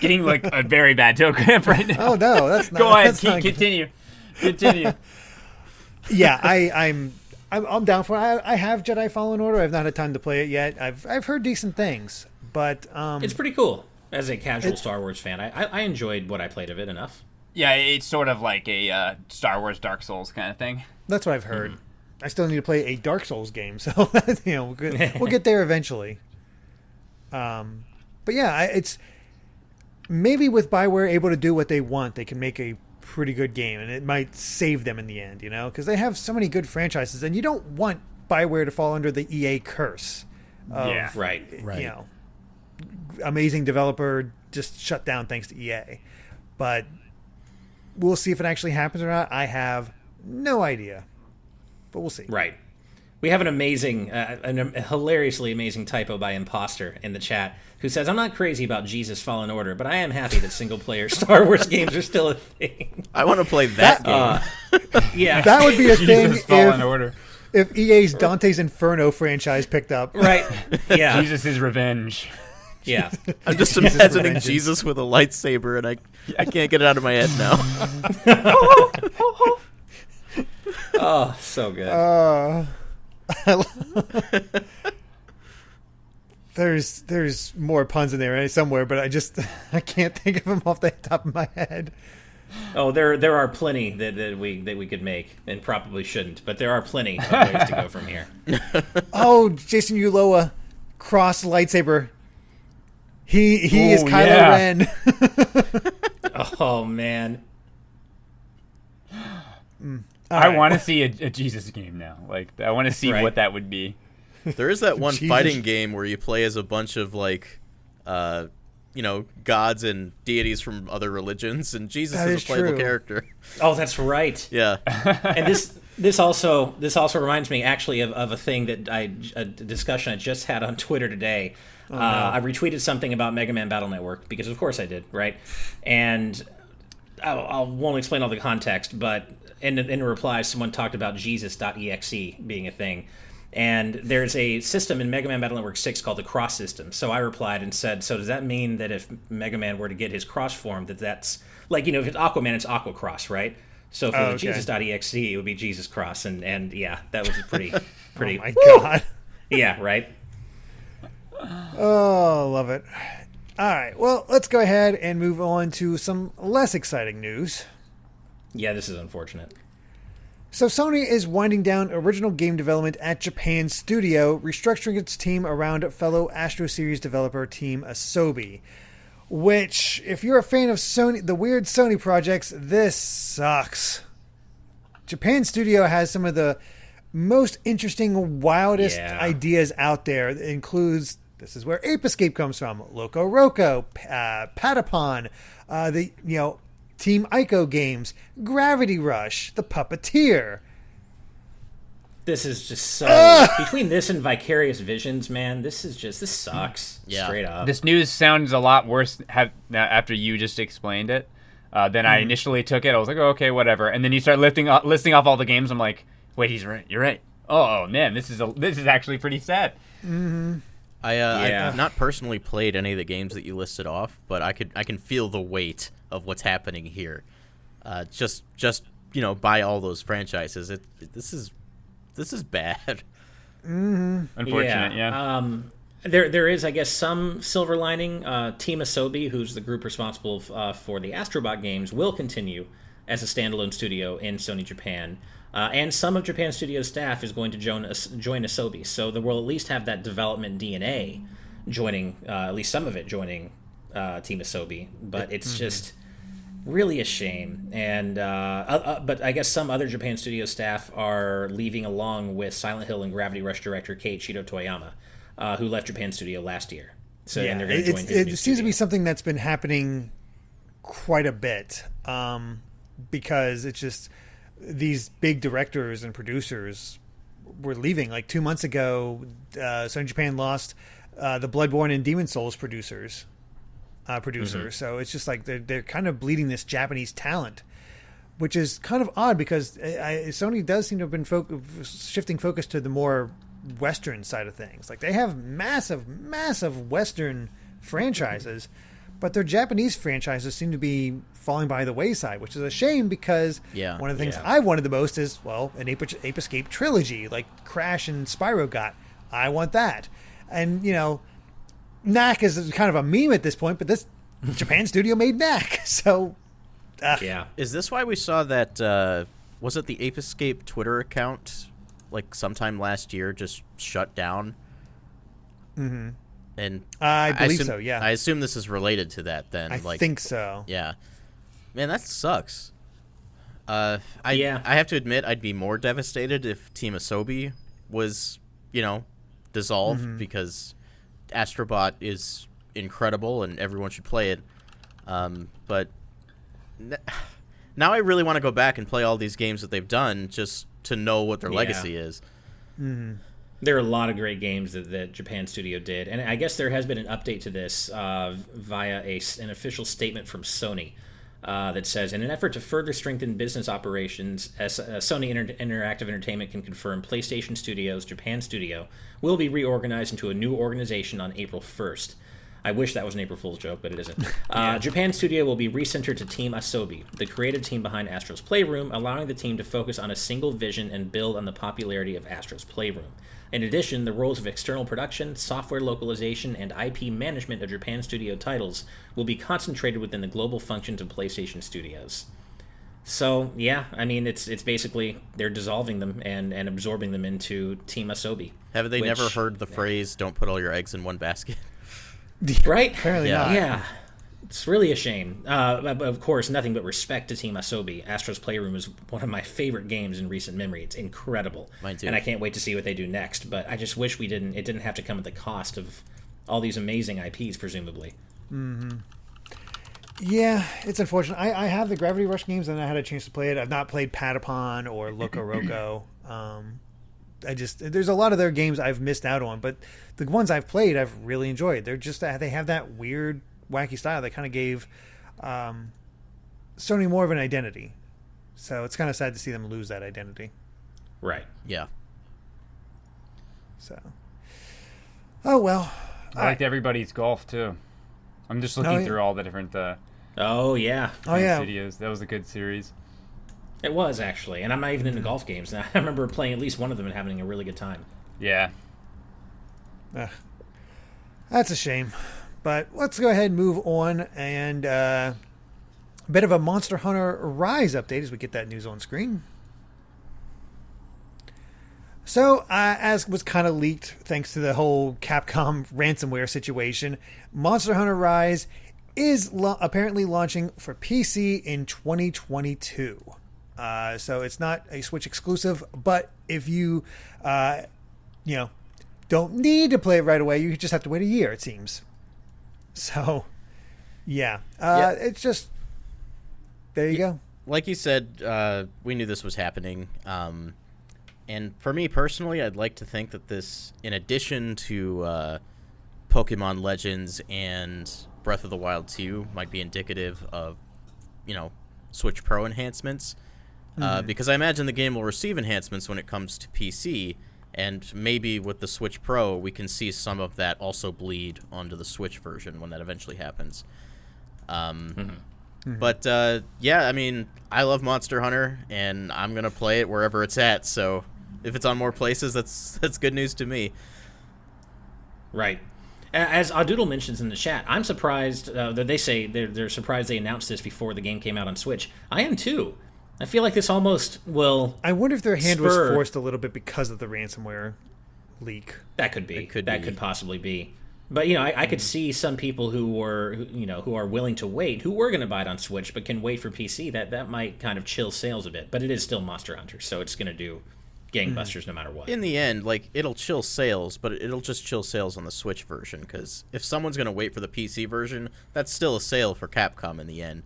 Getting like a very bad toe cramp right now. Oh no, that's not. Go ahead, that's not good. continue. Yeah, I'm down for it. I have Jedi Fallen Order. I've not had time to play it yet. I've heard decent things, but It's pretty cool. As a casual Star Wars fan, I enjoyed what I played of it enough. Yeah, it's sort of like a Star Wars Dark Souls kind of thing. that's what I've heard. I still need to play a Dark Souls game, so we'll get there eventually. But yeah, it's maybe with BioWare able to do what they want, they can make a pretty good game, and it might save them in the end, because they have so many good franchises, and you don't want BioWare to fall under the EA curse of, Yeah. Right. amazing developer just shut down thanks to EA. But we'll see if it actually happens or not. I have no idea, but we'll see. Right. We have an amazing, a hilariously amazing typo by Imposter in the chat who says, "I'm not crazy about Jesus Fallen Order, but I am happy that single-player Star Wars games are still a thing." I want to play that game. Yeah, That would be a thing Jesus Fallen Order. if EA's Dante's Inferno franchise picked up. right. Yeah, Jesus' Revenge. yeah. I'm just Jesus imagining Revengeance. Jesus with a lightsaber, and I can't get it out of my head now. Oh, so good. There's more puns in there somewhere, but I can't think of them off the top of my head. Oh, there are plenty that we could make, and probably shouldn't, but there are plenty of ways to go from here. Oh, Jason Uloa, cross lightsaber. He is Ooh, Kylo yeah. Ren. Oh man. I want to see a Jesus game now. Like, I want to see Right. what that would be. There is that one Jesus. fighting game where you play as a bunch of gods and deities from other religions, and Jesus That is is a playable true. character. Oh, that's right. Yeah. And this also reminds me actually of a thing that a discussion I just had on Twitter today. I retweeted something about Mega Man Battle Network because of course I did, right? And I won't explain all the context, but in a reply, someone talked about Jesus.exe being a thing. And there's a system in Mega Man Battle Network 6 called the Cross System. So I replied and said, so does that mean that if Mega Man were to get his cross form, that's like, if it's Aquaman, it's Aqua Cross, right? So for the okay. Jesus.exe, it would be Jesus Cross. And yeah, that was pretty, Oh my Woo! god. Yeah, right? Oh, love it. All right, well, let's go ahead and move on to some less exciting news. Yeah, this is unfortunate. So Sony is winding down original game development at Japan Studio, restructuring its team around fellow Astro series developer Team ASOBI. Which, if you're a fan of Sony, the weird Sony projects, this sucks. Japan Studio has some of the most interesting, wildest Yeah. ideas out there. It includes, this is where Ape Escape comes from, Loco Roco, Patapon, Team Ico games, Gravity Rush, The Puppeteer. This is just so... Between this and Vicarious Visions, man, this sucks. Yeah. Straight up. This news sounds a lot worse after you just explained it than I initially took it. I was like, oh, okay, whatever. And then you start listing off all the games. I'm like, wait, he's right. You're right. Oh man, this is actually pretty sad. I've not personally played any of the games that you listed off, but I can feel the weight of what's happening here. Just buy all those franchises. This is bad. Unfortunate, yeah. There is, I guess, some silver lining. Team ASOBI, who's the group responsible for the Astrobot games, will continue as a standalone studio in Sony Japan. And some of Japan Studio's staff is going to join ASOBI. So we'll at least have that development DNA joining, at least some of it joining Team ASOBI. But it's just really a shame. And but I guess some other Japan Studio staff are leaving along with Silent Hill and Gravity Rush director Keiichiro Toyama, who left Japan Studio last year. So and they're going to join his new it seems to be studio. something that's been happening quite a bit because it's just these big directors and producers were leaving. Like 2 months ago, Sony Japan lost the Bloodborne and Demon Souls producers. So it's just like they're kind of bleeding this Japanese talent, which is kind of odd because Sony does seem to have been shifting focus to the more Western side of things. Like they have massive Western franchises, but their Japanese franchises seem to be falling by the wayside, which is a shame because one of the things I wanted the most is, well, an Ape Escape trilogy like Crash and Spyro got. I want that. And, Knack is kind of a meme at this point, but this Japan studio made Knack. So, Is this why we saw that, was it the Ape Escape Twitter account, like sometime last year, just shut down? Mm-hmm. And I believe so, yeah. I assume this is related to that then. I think so. Yeah. Man, that sucks. I have to admit, I'd be more devastated if Team ASOBI was, dissolved because Astrobot is incredible and everyone should play it. But now I really want to go back and play all these games that they've done just to know what their legacy is. There are a lot of great games that Japan Studio did, and I guess there has been an update to this via an official statement from Sony that says, in an effort to further strengthen business operations, Sony Interactive Entertainment can confirm PlayStation Studios Japan Studio will be reorganized into a new organization on April 1st. I wish that was an April Fool's joke, but it isn't. Japan Studio will be recentered to Team ASOBI, the creative team behind Astro's Playroom, allowing the team to focus on a single vision and build on the popularity of Astro's Playroom. In addition, the roles of external production, software localization, and IP management of Japan Studio titles will be concentrated within the global functions of PlayStation Studios. So, yeah, I mean, it's basically they're dissolving them and absorbing them into Team ASOBI. Have they never heard the phrase, don't put all your eggs in one basket? Right? Apparently not. Yeah. It's really a shame. Of course, nothing but respect to Team ASOBI. Astro's Playroom is one of my favorite games in recent memory. It's incredible. Mine too. And I can't wait to see what they do next. But I just wish it didn't have to come at the cost of all these amazing IPs, presumably. Mm-hmm. Yeah, it's unfortunate. I have the Gravity Rush games, and I had a chance to play it. I've not played Patapon or Loco Roco. There's a lot of their games I've missed out on, but the ones I've played, I've really enjoyed. They have that weird, wacky style that kind of gave Sony more of an identity. So it's kind of sad to see them lose that identity. Right. Yeah. So. Oh, well. I liked everybody's golf, too. I'm just looking through all the different studios. That was a good series. It was, actually. And I'm not even into golf games. I remember playing at least one of them and having a really good time. Yeah. That's a shame. But let's go ahead and move on. And a bit of a Monster Hunter Rise update as we get that news on screen. So, as was kind of leaked thanks to the whole Capcom ransomware situation, Monster Hunter Rise is apparently launching for PC in 2022. So it's not a Switch exclusive, but if you, don't need to play it right away, you just have to wait a year, it seems. So, yeah. It's just, there you go. Like you said, we knew this was happening. And for me personally, I'd like to think that this, in addition to Pokemon Legends and Breath of the Wild 2, might be indicative of, Switch Pro enhancements. Because I imagine the game will receive enhancements when it comes to PC, and maybe with the Switch Pro, we can see some of that also bleed onto the Switch version when that eventually happens. But, I mean, I love Monster Hunter, and I'm going to play it wherever it's at, so if it's on more places, that's good news to me. Right. As Audoodle mentions in the chat, I'm surprised that they say they're surprised they announced this before the game came out on Switch. I am too. I feel like this almost will. I wonder if their hand was forced a little bit because of the ransomware leak. That could be. That could possibly be. But I could see some people who are willing to wait, who were going to buy it on Switch, but can wait for PC. That might kind of chill sales a bit. But it is still Monster Hunter, so it's going to do gangbusters no matter what. In the end, it'll chill sales, but it'll just chill sales on the Switch version, because if someone's going to wait for the PC version, that's still a sale for Capcom in the end.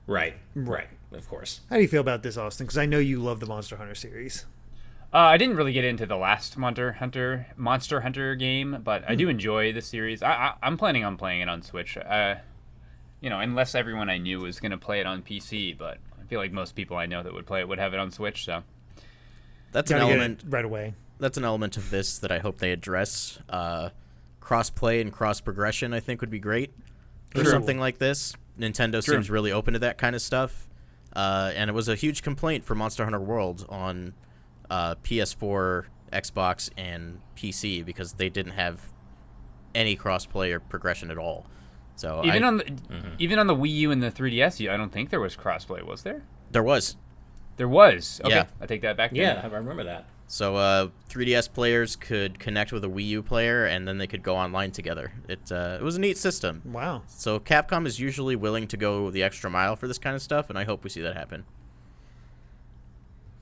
Right. Of course. How do you feel about this, Austin? Because I know you love the Monster Hunter series. I didn't really get into the last Monster Hunter game, but I do enjoy the series. I'm planning on playing it on Switch. Unless everyone I knew was going to play it on PC, but I feel like most people I know that would play it would have it on Switch, so... That's an element right away. That's an element of this that I hope they address. Cross-play and cross-progression, I think, would be great for something like this. Nintendo seems really open to that kind of stuff. And it was a huge complaint for Monster Hunter World on PS4, Xbox, and PC because they didn't have any cross-play or progression at all. So even on the Wii U and the 3DS, I don't think there was cross-play, was there? There was. There was. Okay, yeah. I take that back. Yeah, I remember that. So 3DS players could connect with a Wii U player, and then they could go online together. It was a neat system. Wow. So Capcom is usually willing to go the extra mile for this kind of stuff, and I hope we see that happen.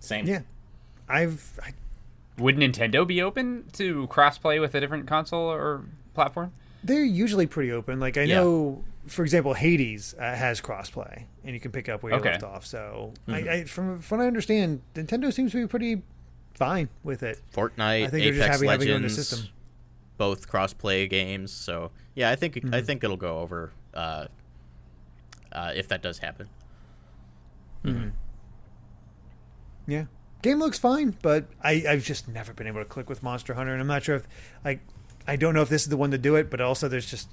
Same. Yeah. Would Nintendo be open to cross-play with a different console or platform? They're usually pretty open. I know, for example, Hades has crossplay, and you can pick up where you left off. So, from what I understand, Nintendo seems to be pretty fine with it. Fortnite, I think they're just Apex happy having it in the Legends, system. both cross-play games. So yeah, I think it'll go over if that does happen. Yeah. Game looks fine, but I've just never been able to click with Monster Hunter, and I'm not sure if I don't know if this is the one to do it, but also there's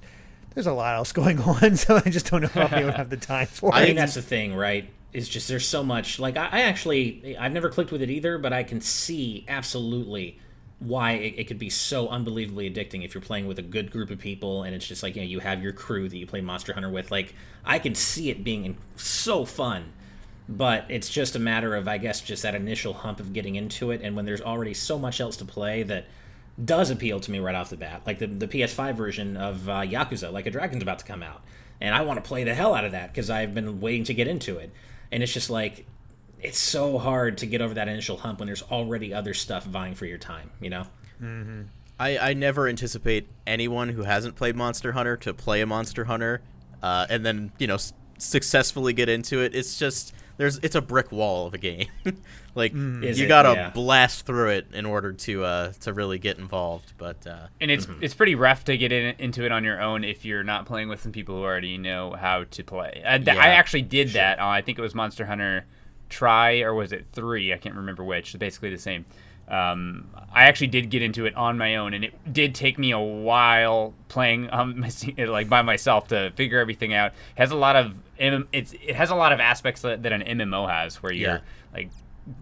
a lot else going on, so I just don't know if I'll be able to have the time for it. I think that's the thing, right? Is just there's so much. Like I've never clicked with it either, but I can see absolutely why it could be so unbelievably addicting if you're playing with a good group of people, and it's just like, you have your crew that you play Monster Hunter with. Like, I can see it being so fun. But it's just a matter of, I guess, just that initial hump of getting into it, and when there's already so much else to play that does appeal to me right off the bat. Like the PS5 version of Yakuza, Like a Dragon's about to come out, and I want to play the hell out of that because I've been waiting to get into it. And it's just like, it's so hard to get over that initial hump when there's already other stuff vying for your time, you know? Mm-hmm. I never anticipate anyone who hasn't played Monster Hunter to play a Monster Hunter and then, successfully get into it. It's just... it's a brick wall of a game. Like, you gotta blast through it in order to really get involved. But and it's pretty rough to get into it on your own if you're not playing with some people who already know how to play. I actually did that. I think it was Monster Hunter Try, or was it 3? I can't remember which. It's basically the same. I actually did get into it on my own, and it did take me a while playing like by myself to figure everything out. It has a lot of aspects that an MMO has, where you're like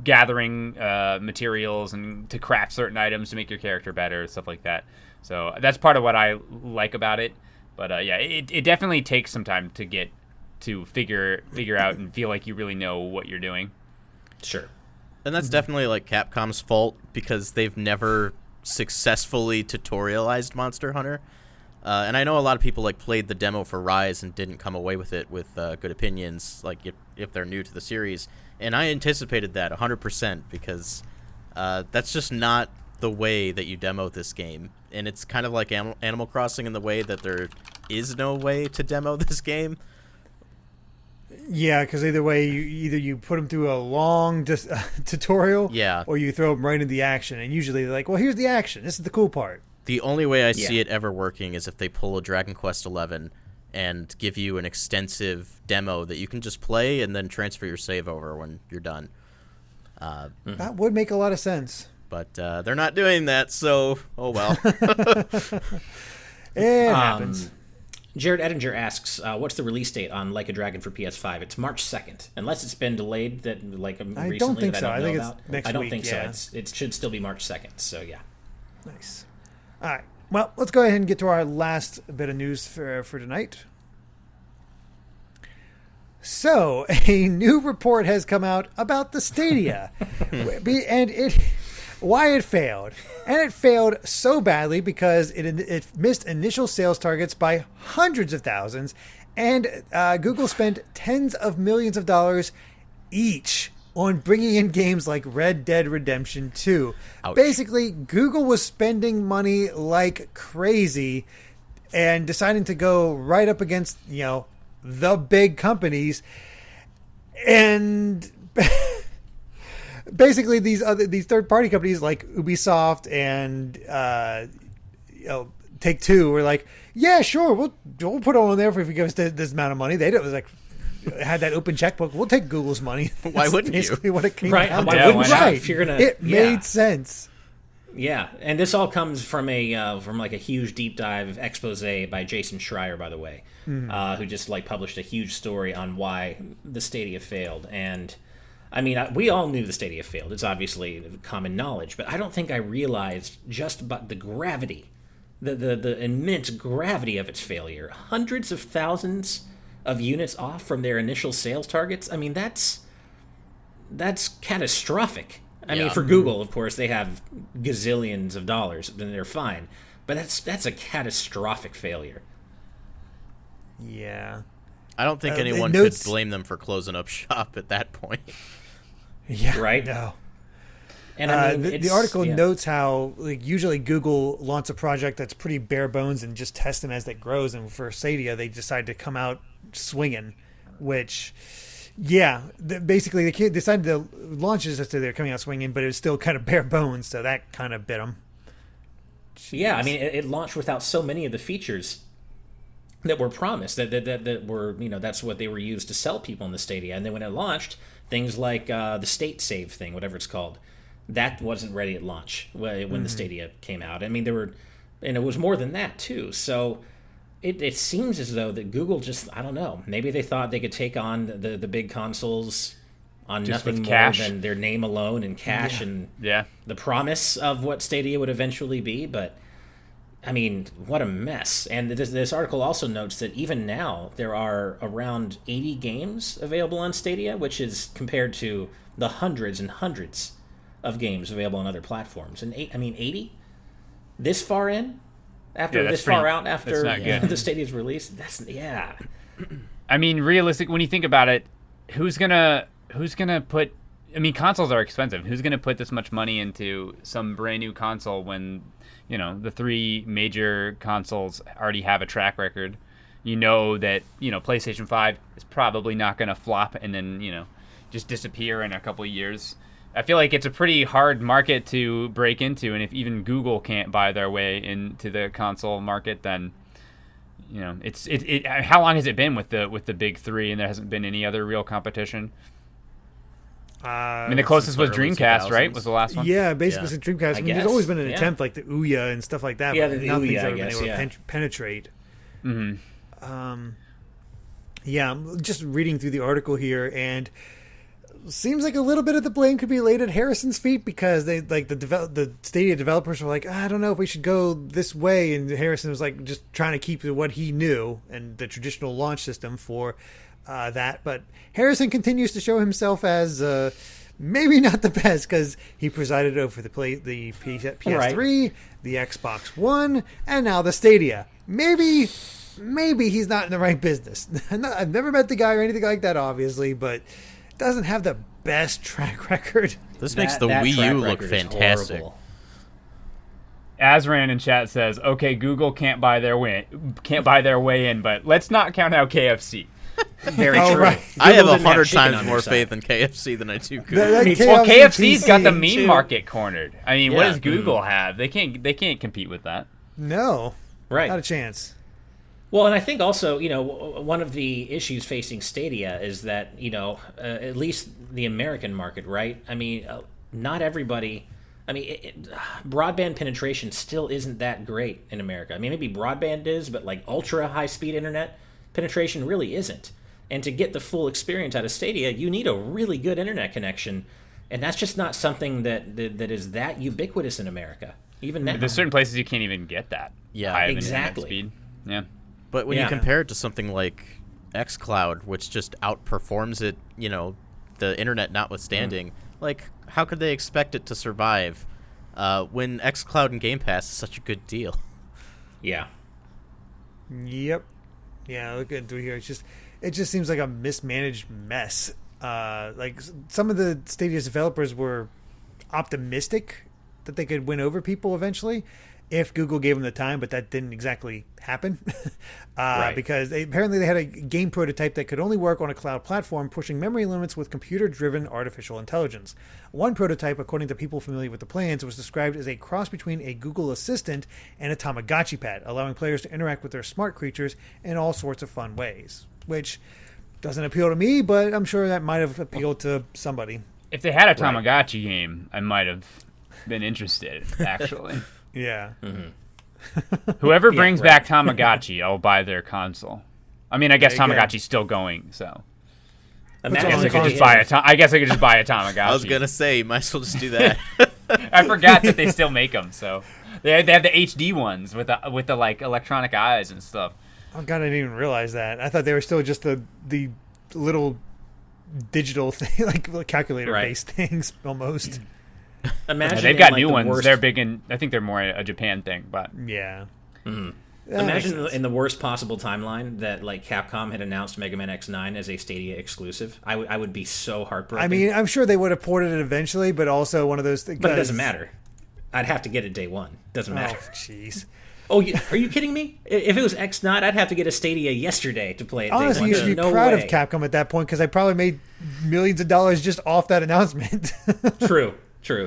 gathering materials and to craft certain items to make your character better, stuff like that. So that's part of what I like about it. But it definitely takes some time to get to figure out and feel like you really know what you're doing. Sure. And that's definitely like Capcom's fault, because they've never successfully tutorialized Monster Hunter. And I know a lot of people played the demo for Rise and didn't come away with it with good opinions, like if they're new to the series. And I anticipated that 100%, because that's just not the way that you demo this game. And it's kind of like Animal Crossing in the way that there is no way to demo this game. Yeah, because either way, you put them through a long tutorial, or you throw them right into the action. And usually they're like, well, here's the action. This is the cool part. The only way I see it ever working is if they pull a Dragon Quest XI and give you an extensive demo that you can just play and then transfer your save over when you're done. That would make a lot of sense. But they're not doing that, so oh well. It happens. Jared Edinger asks, what's the release date on Like a Dragon for PS5? It's March 2nd. Unless it's been delayed recently. I don't think so. I think about. It's next week. I don't think so. It should still be March 2nd, so yeah. Nice. All right. Well, let's go ahead and get to our last bit of news for tonight. So, a new report has come out about the Stadia. And why it failed. And it failed so badly because it missed initial sales targets by hundreds of thousands, and Google spent tens of millions of dollars each on bringing in games like Red Dead Redemption 2. Ouch. Basically, Google was spending money like crazy and deciding to go right up against, the big companies. And basically, these third-party companies like Ubisoft and Take-Two were like, yeah, sure, we'll put it on there if you give us this amount of money. They was like, had that open checkbook. We'll take Google's money. Why wouldn't you? Basically, what it came Right? down to. Why not? If you're gonna, it made sense. Yeah, and this all comes from a huge deep dive expose by Jason Schreier, by the way, who just published a huge story on why the Stadia failed. And I mean, we all knew the Stadia failed. It's obviously common knowledge, but I don't think I realized just about the gravity, the immense gravity of its failure. Hundreds of thousands of units off from their initial sales targets. I mean, that's catastrophic. I mean, for Google, of course, they have gazillions of dollars, and they're fine. But that's a catastrophic failure. Yeah. I don't think anyone could blame them for closing up shop at that point. Yeah. Right? No. And I mean, the article notes how usually Google launches a project that's pretty bare bones and just tests them as it grows. And for Stadia, they decide to come out swinging, which Yeah, basically they decided to launch it as they're coming out swinging, but it was still kind of bare bones, so that kind of bit them. Yeah, I mean, it launched without so many of the features that were promised, that were, that's what they were used to sell people in the Stadia. And then when it launched, things like the state save thing, whatever it's called, that wasn't ready at launch when the Stadia came out. I mean, and it was more than that too. So it seems as though that Google just, I don't know, maybe they thought they could take on the big consoles on just nothing more cash. Than their name alone and cash and the promise of what Stadia would eventually be. But I mean, what a mess. And this article also notes that even now there are around 80 games available on Stadia, which is compared to the hundreds and hundreds of games available on other platforms. And 80 this far in? After the Stadia's release? That's I mean, realistic, when you think about it, who's gonna put, I mean, consoles are expensive. Who's gonna put this much money into some brand new console when, the three major consoles already have a track record? That, PlayStation 5 is probably not gonna flop and then, just disappear in a couple of years. I feel like it's a pretty hard market to break into, and if even Google can't buy their way into the console market, then how long has it been with the big three, and there hasn't been any other real competition? I mean, the closest was Dreamcast, right? Was the last one? Yeah, basically since Dreamcast. I mean, there's always been an attempt like the Ouya and stuff like that, but nothing's ever been able to penetrate. Mm-hmm. I'm just reading through the article here, and seems like a little bit of the blame could be laid at Harrison's feet, because they the Stadia developers were like, I don't know if we should go this way, and Harrison was like just trying to keep what he knew and the traditional launch system for that. But Harrison continues to show himself as maybe not the best, because he presided over the PS3, the Xbox One, and now the Stadia. Maybe he's not in the right business. I've never met the guy or anything like that, obviously, but doesn't have the best track record. This makes the Wii U look fantastic. Azran in chat says, "Okay, Google can't buy their way in, but let's not count out KFC." Very true. Right. I have 100 times more faith in KFC than I do Google. Well, KFC's got the meme market cornered. I mean, what does Google have? They can't compete with that. No, right? Not a chance. Well, and I think also, one of the issues facing Stadia is that, at least the American market, right? I mean, not everybody. I mean, broadband penetration still isn't that great in America. I mean, maybe broadband is, but like ultra high-speed internet penetration really isn't. And to get the full experience out of Stadia, you need a really good internet connection, and that's just not something that is that ubiquitous in America, even now. There's certain places you can't even get that. Yeah, exactly. Speed. Yeah. But when you compare it to something like xCloud, which just outperforms it, the internet notwithstanding, like, how could they expect it to survive when xCloud and Game Pass is such a good deal? Yeah. Yep. Yeah, looking through here, it just seems like a mismanaged mess. Like, some of the Stadia's developers were optimistic that they could win over people eventually if Google gave them the time, but that didn't exactly happen. Right. Because apparently they had a game prototype that could only work on a cloud platform, pushing memory limits with computer-driven artificial intelligence. One prototype, according to people familiar with the plans, was described as a cross between a Google Assistant and a Tamagotchi pad, allowing players to interact with their smart creatures in all sorts of fun ways, which doesn't appeal to me, but I'm sure that might have appealed to somebody. If they had a Tamagotchi game, I might have been interested, actually. Yeah. Mm-hmm. Whoever brings back Tamagotchi, I'll buy their console. I mean, I guess Tamagotchi's still going, so. I guess I could just buy a Tamagotchi. I was gonna say, you might as well just do that. I forgot that they still make them. So they have the HD ones with the like electronic eyes and stuff. Oh God, I didn't even realize that. I thought they were still just the little digital thing, like calculator based things almost. Imagine they've got new ones. They're big in. I think they're more a Japan thing, but yeah. Mm-hmm. Imagine in the worst possible timeline that like Capcom had announced Mega Man X9 as a Stadia exclusive. I would be so heartbroken. I mean, I'm sure they would have ported it eventually, but also one of those things. But it doesn't matter. I'd have to get it day one. Doesn't matter. Oh, jeez. Oh, are you kidding me? If it was X-Not, I'd have to get a Stadia yesterday to play it. Honestly, you should be proud of Capcom at that point because I probably made millions of dollars just off that announcement. True,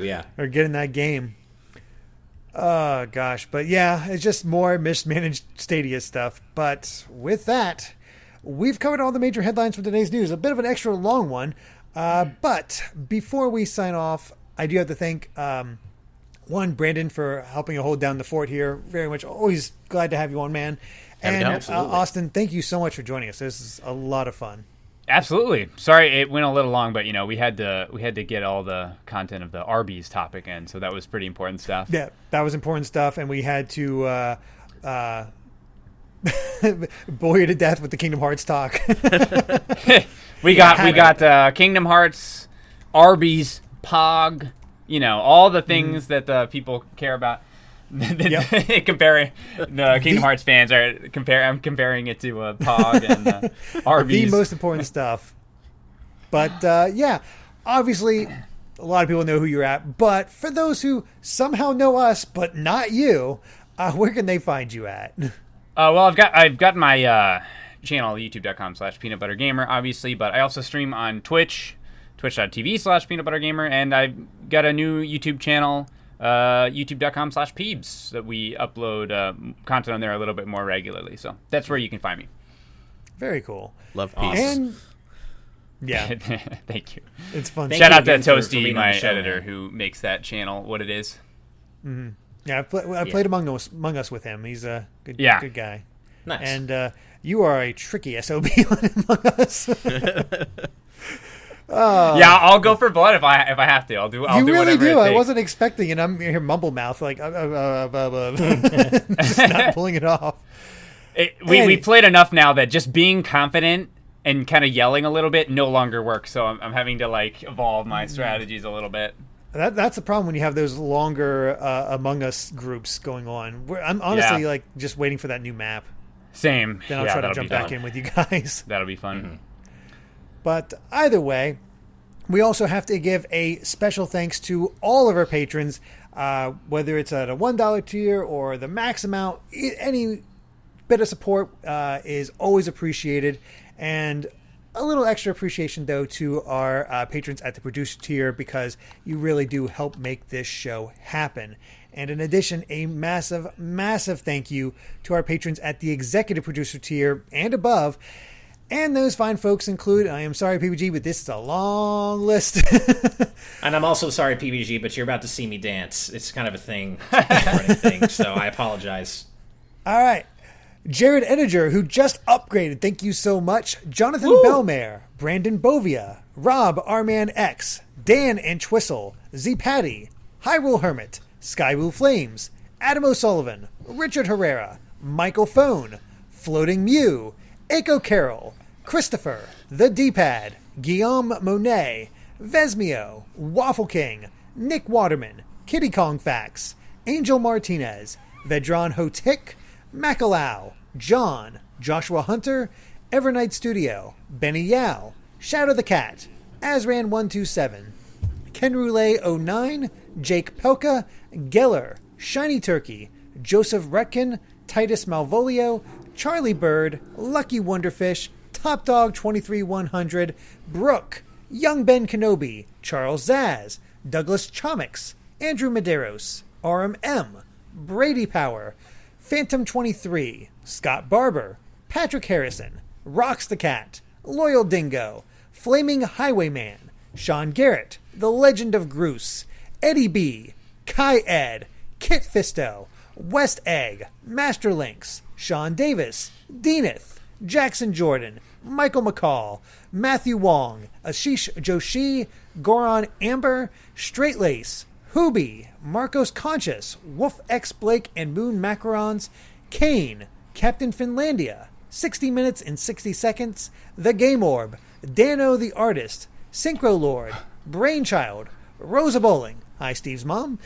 yeah. Or getting that game. Oh, gosh. But yeah, it's just more mismanaged Stadia stuff. But with that, we've covered all the major headlines for today's news. A bit of an extra long one. But before we sign off, I do have to thank, Brandon, for helping to hold down the fort here. Very much. Always glad to have you on, man. And Austin, thank you so much for joining us. This is a lot of fun. Absolutely. Sorry it went a little long, but we had to get all the content of the Arby's topic in, so that was pretty important stuff. Yeah, that was important stuff, and we had to bore you to death with the Kingdom Hearts talk. we got Kingdom Hearts, Arby's, Pog, all the things that the people care about. Comparing the Kingdom Hearts fans I'm comparing it to Pog and Arby's. The most important stuff. But obviously a lot of people know who you're at. But for those who somehow know us but not you, where can they find you at? Well, I've got my channel, youtube.com/peanutbuttergamer, obviously, but I also stream on Twitch, twitch.tv/peanutbuttergamer, and I've got a new YouTube channel, youtube.com/peebs, that we upload content on there a little bit more regularly. So that's where you can find me. Very cool. Love peeps. And thank you. It's fun. Shout out to Toasty, my editor, who makes that channel what it is. Mm-hmm. Yeah, I played Among Us with him. He's a good guy. Nice. And you are a tricky SOB on Among Us. Yeah, I'll go for blood if I have to. I'll do. You really whatever do. It I takes. wasn't expecting it. I'm here mumble mouth like just not pulling it off. We played enough now that just being confident and kind of yelling a little bit no longer works. So I'm having to evolve my strategies a little bit. That's the problem when you have those longer Among Us groups going on. I'm honestly just waiting for that new map. Same. Then I'll try to jump back in with you guys. That'll be fun. Mm-hmm. But either way, we also have to give a special thanks to all of our patrons, whether it's at a $1 tier or the max amount. Any bit of support is always appreciated. And a little extra appreciation, though, to our patrons at the producer tier, because you really do help make this show happen. And in addition, a massive, massive thank you to our patrons at the executive producer tier and above. And those fine folks include, I am sorry, PBG, but this is a long list. And I'm also sorry, PBG, but you're about to see me dance. It's kind of a thing, running thing, so I apologize. All right. Jared Ediger, who just upgraded, thank you so much. Jonathan Bellmare, Brandon Bovia, Rob Arman X, Dan Antwistle, Z Patty, Hyrule Hermit, Skywoo Flames, Adam O'Sullivan, Richard Herrera, Michael Phone, Floating Mew, Echo Carroll, Christopher, The D-Pad, Guillaume Monet, Vesmio, Waffle King, Nick Waterman, Kitty Kong Fax, Angel Martinez, Vedran Hotik, Macalau, John, Joshua Hunter, Evernight Studio, Benny Yao, Shadow the Cat, Azran127, Ken Roulette 09, Jake Pelka, Geller, Shiny Turkey, Joseph Retkin, Titus Malvolio, Charlie Bird, Lucky Wonderfish, Top Dog 23100, Brooke, Young Ben Kenobi, Charles Zaz, Douglas Chomix, Andrew Medeiros, RMM, Brady Power, Phantom 23, Scott Barber, Patrick Harrison, Rocks the Cat, Loyal Dingo, Flaming Highwayman, Sean Garrett, The Legend of Groose, Eddie B, Kai Ed, Kit Fisto, West Egg, Master Lynx, Sean Davis, Deaneth, Jackson Jordan, Michael McCall, Matthew Wong, Ashish Joshi, Goron Amber, Straight Lace, Hoobie, Marcos Conscious, Wolf X Blake and Moon Macarons, Kane, Captain Finlandia, 60 Minutes and 60 Seconds, The Game Orb, Dano the Artist, Synchro Lord, Brainchild, Rosa Bowling, hi Steve's mom,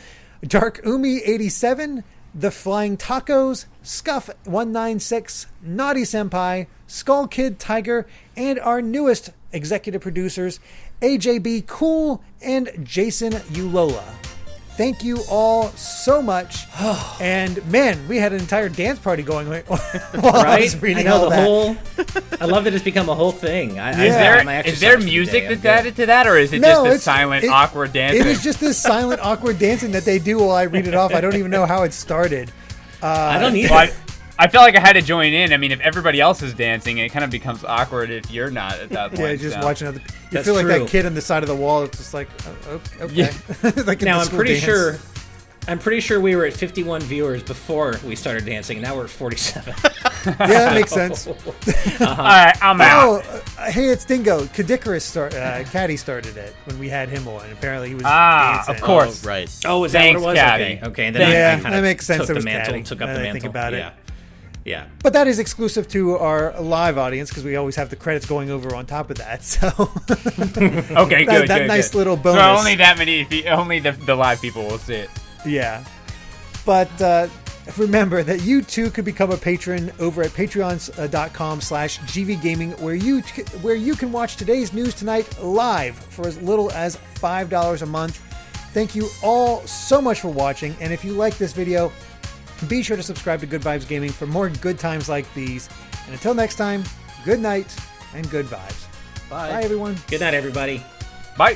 Dark Umi 87, The Flying Tacos, Scuff 196, Naughty Senpai, Skull Kid Tiger, and our newest executive producers, AJB Cool and Jason Ulola. thank you all so much. And man, we had an entire dance party going while I was reading all that. I love that it's become a whole thing. Is there music that's added to that, or is it just this silent, awkward dancing? It is just this silent, awkward dancing that they do while I read it off. I don't even know how it started. I don't either. Well, I felt like I had to join in. I mean, if everybody else is dancing, it kind of becomes awkward if you're not at that point. Yeah, just watching other. You That's feel like true. that kid on the side of the wall. It's just like, okay. Yeah. Like in Now the I'm school pretty dance. sure. I'm pretty sure we were at 51 viewers before we started dancing. Now we're at 47. Yeah, that makes sense. All right, I'm out. Hey, it's Dingo. Caddy started it when we had him on. Apparently, he was dancing. Of course. Oh, right. Oh, is that Thanks, what it was? Caddy. Okay. And then Yeah, I kinda that makes sense. Took It the was mantle. Caddy, Took up now the that I mantle. think about it. Yeah. But that is exclusive to our live audience because we always have the credits going over on top of that. So Okay, good. that good, nice good. little bonus. So only that many, only the live people will see it. Yeah. But remember that you too could become a patron over at patreon.com/gvgaming where you can watch today's news tonight live for as little as $5 a month. Thank you all so much for watching. And if you like this video, be sure to subscribe to Good Vibes Gaming for more good times like these. And until next time, good night and good vibes. Bye. Bye everyone. Good night, everybody. Bye.